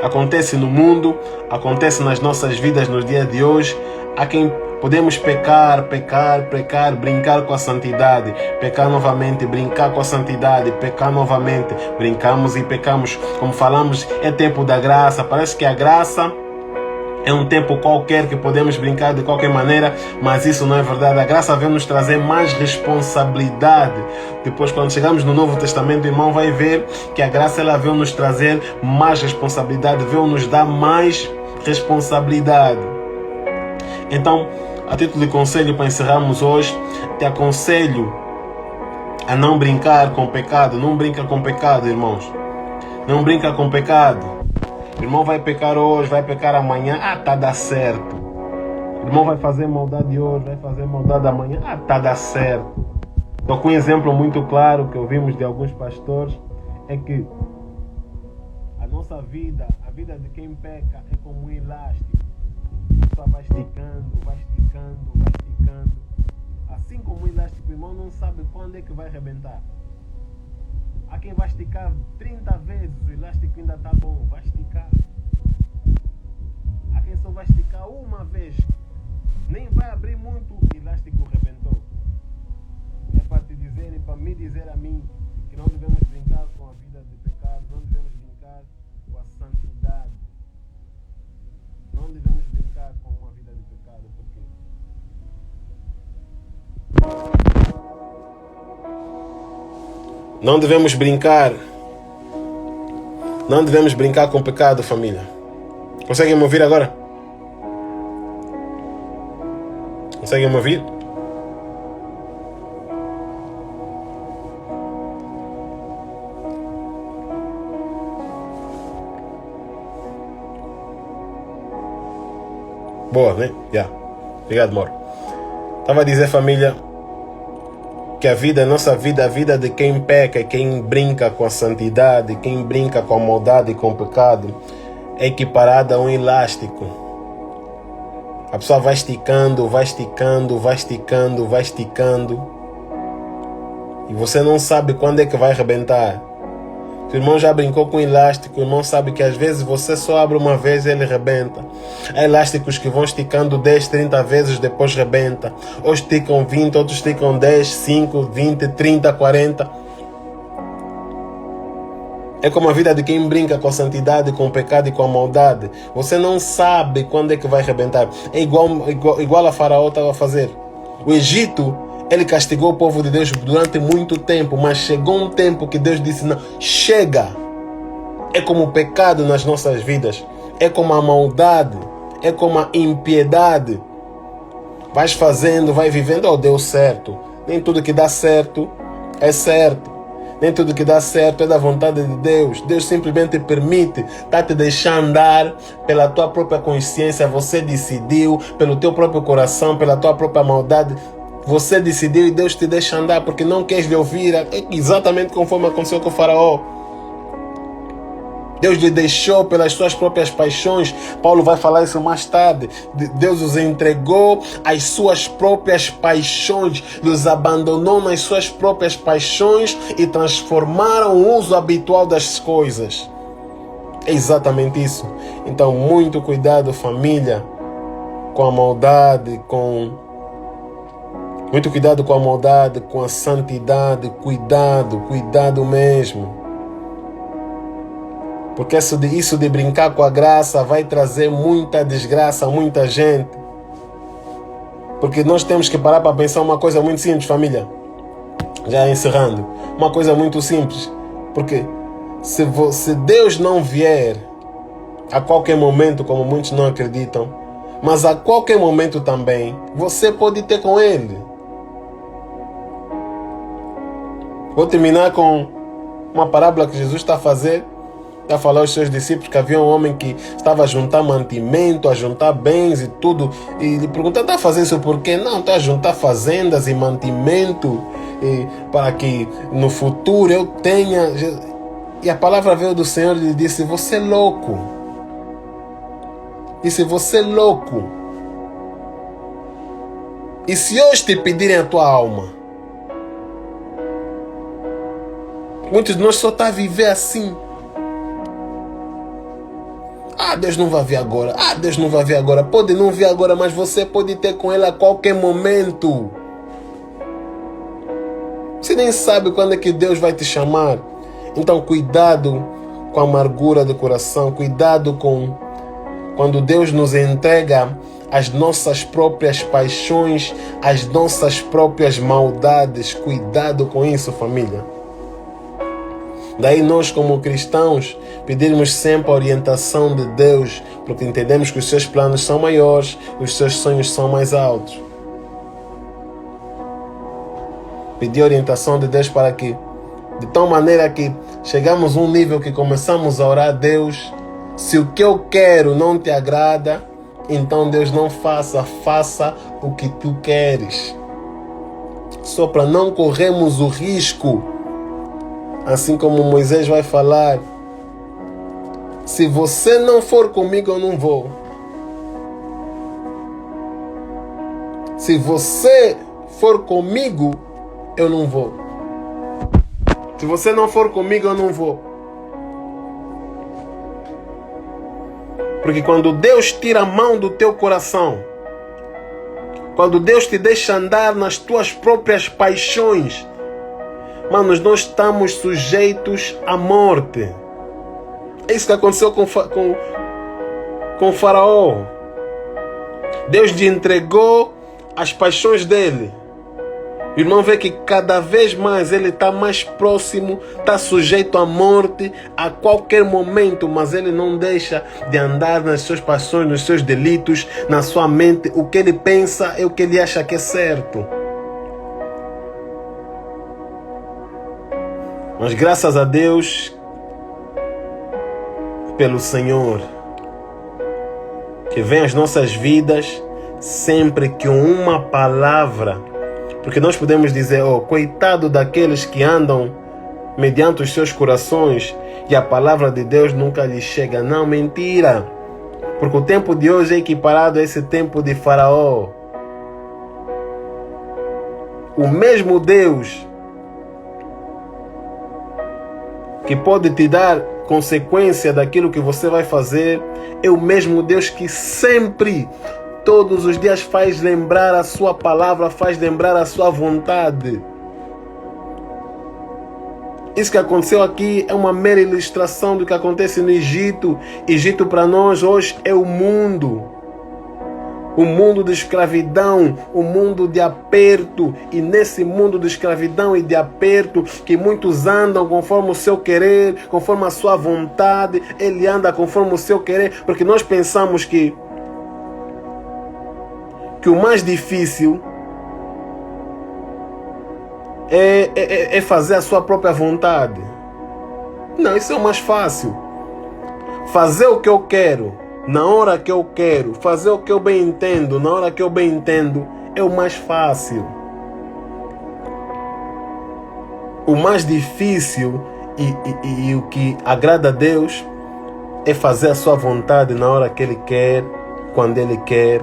A: Acontece no mundo, acontece nas nossas vidas nos dias de hoje. Há quem podemos pecar, brincar com a santidade, pecar novamente, brincar com a santidade, pecar novamente, brincamos e pecamos. Como falamos, é tempo da graça. Parece que a graça é um tempo qualquer que podemos brincar de qualquer maneira, mas isso não é verdade. A graça vem nos trazer mais responsabilidade. Depois, quando chegamos no Novo Testamento, o irmão vai ver que a graça ela veio nos trazer mais responsabilidade, veio nos dar mais responsabilidade. Então, a título de conselho para encerrarmos hoje, te aconselho a não brincar com o pecado. Não brinca com o pecado, irmãos. Não brinca com o pecado. O irmão vai pecar hoje, vai pecar amanhã, tá dá certo. O irmão vai fazer maldade hoje, vai fazer maldade amanhã, tá dá certo. Estou com um exemplo muito claro que ouvimos de alguns pastores, é que a nossa vida, a vida de quem peca é como um elástico. Só vai esticando. Assim como um elástico, o irmão não sabe quando é que vai arrebentar. Há quem vai esticar 30 vezes, o elástico ainda está bom, vai esticar. Há quem só vai esticar uma vez, nem vai abrir muito, o elástico arrebentou. É para te dizer e para me dizer a mim que não devemos brincar com a vida de pecado, não devemos brincar com a santidade. Não devemos brincar com uma vida de pecado, porque não devemos brincar. Não devemos brincar com o pecado, família. Conseguem me ouvir agora? Conseguem me ouvir? Boa, né? Obrigado, Moro. Estava a dizer, família, que a nossa vida, a vida de quem peca, quem brinca com a santidade, quem brinca com a maldade e com o pecado, é equiparada a um elástico. A pessoa vai esticando, vai esticando, vai esticando, vai esticando, e você não sabe quando é que vai arrebentar. O irmão já brincou com elástico, o irmão sabe que às vezes você só abre uma vez e ele rebenta. Há elásticos que vão esticando 10, 30 vezes, depois rebenta. Ou esticam 20, outros esticam 10, 5, 20, 30, 40. É como a vida de quem brinca com a santidade, com o pecado e com a maldade. Você não sabe quando é que vai arrebentar. É igual a Faraó estava a fazer. O Egito, ele castigou o povo de Deus durante muito tempo, mas chegou um tempo que Deus disse, não, chega. É como o pecado nas nossas vidas, é como a maldade, é como a impiedade. Vais fazendo, vai vivendo, oh, deu certo. Nem tudo que dá certo é certo. Nem tudo que dá certo é da vontade de Deus. Deus simplesmente permite, tá te deixando andar pela tua própria consciência. Você decidiu, pelo teu próprio coração, pela tua própria maldade. Você decidiu e Deus te deixa andar porque não queres lhe ouvir, exatamente conforme aconteceu com o Faraó. Deus lhe deixou pelas suas próprias paixões. Paulo vai falar isso mais tarde. Deus os entregou às suas próprias paixões, os abandonou nas suas próprias paixões e transformaram o uso habitual das coisas. É exatamente isso. Então, muito cuidado, família, com a maldade, muito cuidado com a maldade, com a santidade, cuidado mesmo. Porque isso de brincar com a graça vai trazer muita desgraça a muita gente. Porque nós temos que parar para pensar uma coisa muito simples, família. Já encerrando. Uma coisa muito simples. Porque se Deus não vier a qualquer momento, como muitos não acreditam, mas a qualquer momento também, você pode ter com Ele. Vou terminar com uma parábola que Jesus está a fazer. Está a falar aos seus discípulos que havia um homem que estava a juntar mantimento, a juntar bens e tudo. E lhe pergunta, está a fazer isso por quê? Não, está a juntar fazendas e mantimento para que no futuro eu tenha... E a palavra veio do Senhor e lhe disse, você é louco. Disse, você é louco. E se hoje te pedirem a tua alma? Muitos de nós só estão a viver assim. Ah, Deus não vai ver agora. Ah, Deus não vai ver agora. Pode não ver agora, mas você pode ter com Ele a qualquer momento. Você nem sabe quando é que Deus vai te chamar. Então, cuidado com a amargura do coração. Cuidado com quando Deus nos entrega as nossas próprias paixões, as nossas próprias maldades. Cuidado com isso, família. Daí nós, como cristãos, pedirmos sempre a orientação de Deus, porque entendemos que os seus planos são maiores, os seus sonhos são mais altos. Pedir a orientação de Deus para que, de tal maneira que chegamos a um nível que começamos a orar a Deus, se o que eu quero não te agrada, então Deus não faça o que tu queres. Só para não corrermos o risco, assim como Moisés vai falar, se você não for comigo, eu não vou. Se você for comigo, eu não vou. Se você não for comigo, eu não vou. Porque quando Deus tira a mão do teu coração, quando Deus te deixa andar nas tuas próprias paixões, manos, nós estamos sujeitos à morte. É isso que aconteceu com o Faraó. Deus lhe entregou as paixões dele. O irmão vê que cada vez mais ele está mais próximo, está sujeito à morte a qualquer momento, mas ele não deixa de andar nas suas paixões, nos seus delitos, na sua mente. O que ele pensa é o que ele acha que é certo. Mas graças a Deus, pelo Senhor, que vem às nossas vidas sempre que uma palavra Porque nós podemos dizer, coitado daqueles que andam mediante os seus corações e a palavra de Deus nunca lhes chega. Não, mentira. Porque o tempo de hoje é equiparado a esse tempo de Faraó. O mesmo Deus que pode te dar consequência daquilo que você vai fazer é o mesmo Deus que sempre, todos os dias faz lembrar a sua palavra, faz lembrar a sua vontade. Isso que aconteceu aqui é uma mera ilustração do que acontece no Egito. Egito para nós hoje é o mundo de escravidão, o mundo de aperto. E nesse mundo de escravidão e de aperto, que muitos andam conforme o seu querer, conforme a sua vontade, ele anda conforme o seu querer, porque nós pensamos que o mais difícil é fazer a sua própria vontade. Não, isso é o mais fácil. Fazer o que eu quero, na hora que eu quero, fazer o que eu bem entendo, na hora que eu bem entendo, é o mais fácil. O mais difícil e o que agrada a Deus é fazer a sua vontade na hora que Ele quer, quando Ele quer.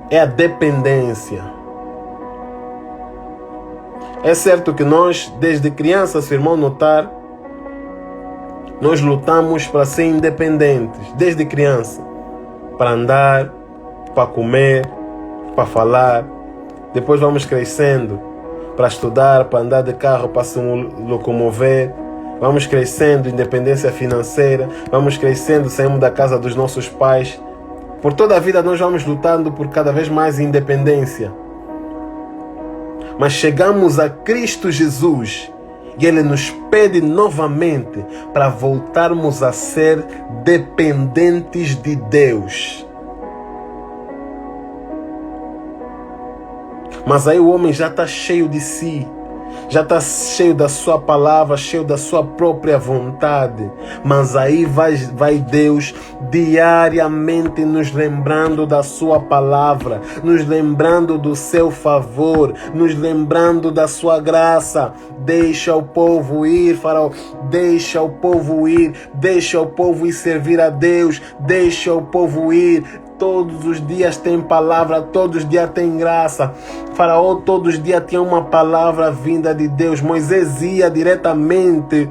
A: É a dependência. É certo que nós, desde criança, se irmão notar, nós lutamos para ser independentes, desde criança. Para andar, para comer, para falar. Depois vamos crescendo, para estudar, para andar de carro, para se locomover. Vamos crescendo, independência financeira. Vamos crescendo, saímos da casa dos nossos pais. Por toda a vida nós vamos lutando por cada vez mais independência. Mas chegamos a Cristo Jesus e Ele nos pede novamente para voltarmos a ser dependentes de Deus. Mas aí o homem já está cheio de si. Já está cheio da sua palavra, cheio da sua própria vontade. Mas aí vai Deus diariamente nos lembrando da sua palavra, nos lembrando do seu favor, nos lembrando da sua graça. Deixa o povo ir, Faraó. Deixa o povo ir. Deixa o povo ir servir a Deus. Deixa o povo ir. Todos os dias tem palavra, todos os dias tem graça. Faraó todos os dias tinha uma palavra vinda de Deus. Moisés ia diretamente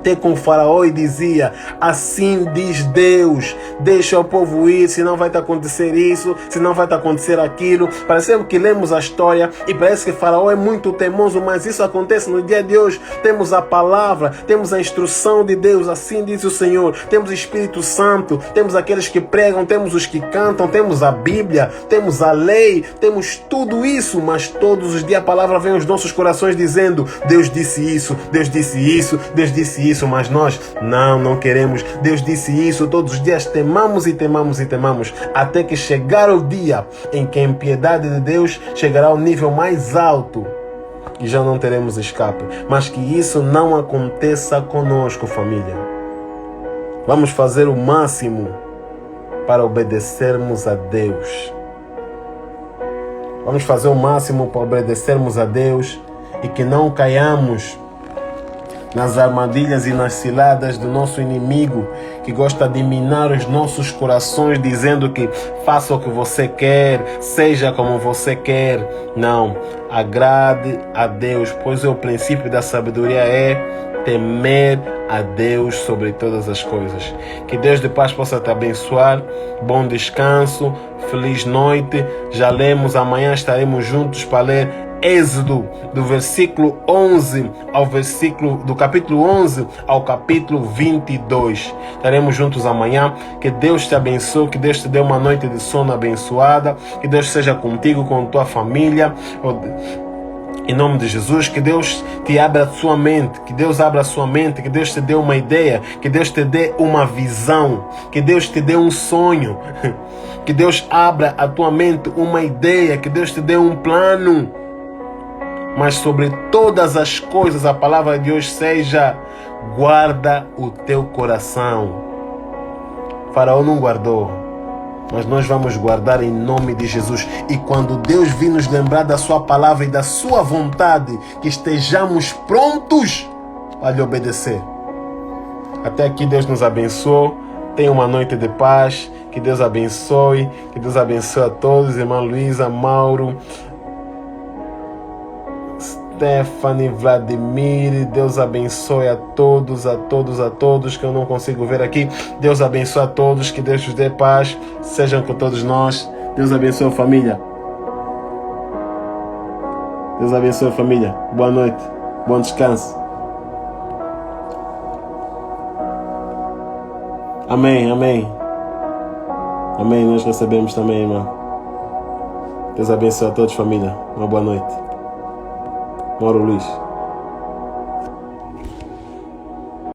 A: até com o Faraó e dizia: assim diz Deus, deixa o povo ir, senão vai te acontecer isso, senão vai te acontecer aquilo. Parece que lemos a história e parece que Faraó é muito teimoso, mas isso acontece no dia de hoje. Temos a palavra, temos a instrução de Deus, assim diz o Senhor. Temos o Espírito Santo, temos aqueles que pregam, temos os que cantam, temos a Bíblia, temos a lei, temos tudo isso, mas todos os dias a palavra vem aos nossos corações dizendo: Deus disse isso, Deus disse isso, Deus disse isso, mas nós não queremos. Deus disse isso, todos os dias temamos e temamos e temamos, até que chegar o dia em que a impiedade de Deus chegará ao nível mais alto e já não teremos escape. Mas que isso não aconteça conosco, família. Vamos fazer o máximo para obedecermos a Deus. Vamos fazer o máximo para obedecermos a Deus e que não caiamos nas armadilhas e nas ciladas do nosso inimigo, que gosta de minar os nossos corações, dizendo que faça o que você quer, seja como você quer. Não, agrade a Deus, pois o princípio da sabedoria é temer a Deus sobre todas as coisas. Que Deus de paz possa te abençoar. Bom descanso, feliz noite. Já lemos, amanhã estaremos juntos para ler Êxodo, do versículo 11 do capítulo 11 ao capítulo 22. Estaremos juntos amanhã. Que Deus te abençoe, que Deus te dê uma noite de sono abençoada, que Deus seja contigo, com tua família. Em nome de Jesus, que Deus te abra a sua mente, que Deus abra a sua mente, que Deus te dê uma ideia, que Deus te dê uma visão, que Deus te dê um sonho, que Deus abra a tua mente uma ideia, que Deus te dê um plano. Mas sobre todas as coisas, a palavra de hoje seja: guarda o teu coração. Faraó não guardou. mas nós vamos guardar em nome de Jesus. E quando Deus vir nos lembrar da sua palavra e da sua vontade, que estejamos prontos a lhe obedecer. Até aqui Deus nos abençoe. Tenha uma noite de paz. Que Deus abençoe. Que Deus abençoe a todos. Irmã Luísa, Mauro, Stephanie, Vladimir. Deus abençoe a todos, a todos, a todos, que eu não consigo ver aqui. Deus abençoe a todos. Que Deus vos dê paz. Sejam com todos nós. Deus abençoe a família. Deus abençoe a família. Boa noite. Bom descanso. Amém, amém. Amém, nós recebemos também, irmão. Deus abençoe a todos, família. Uma boa noite. Mauro Luís.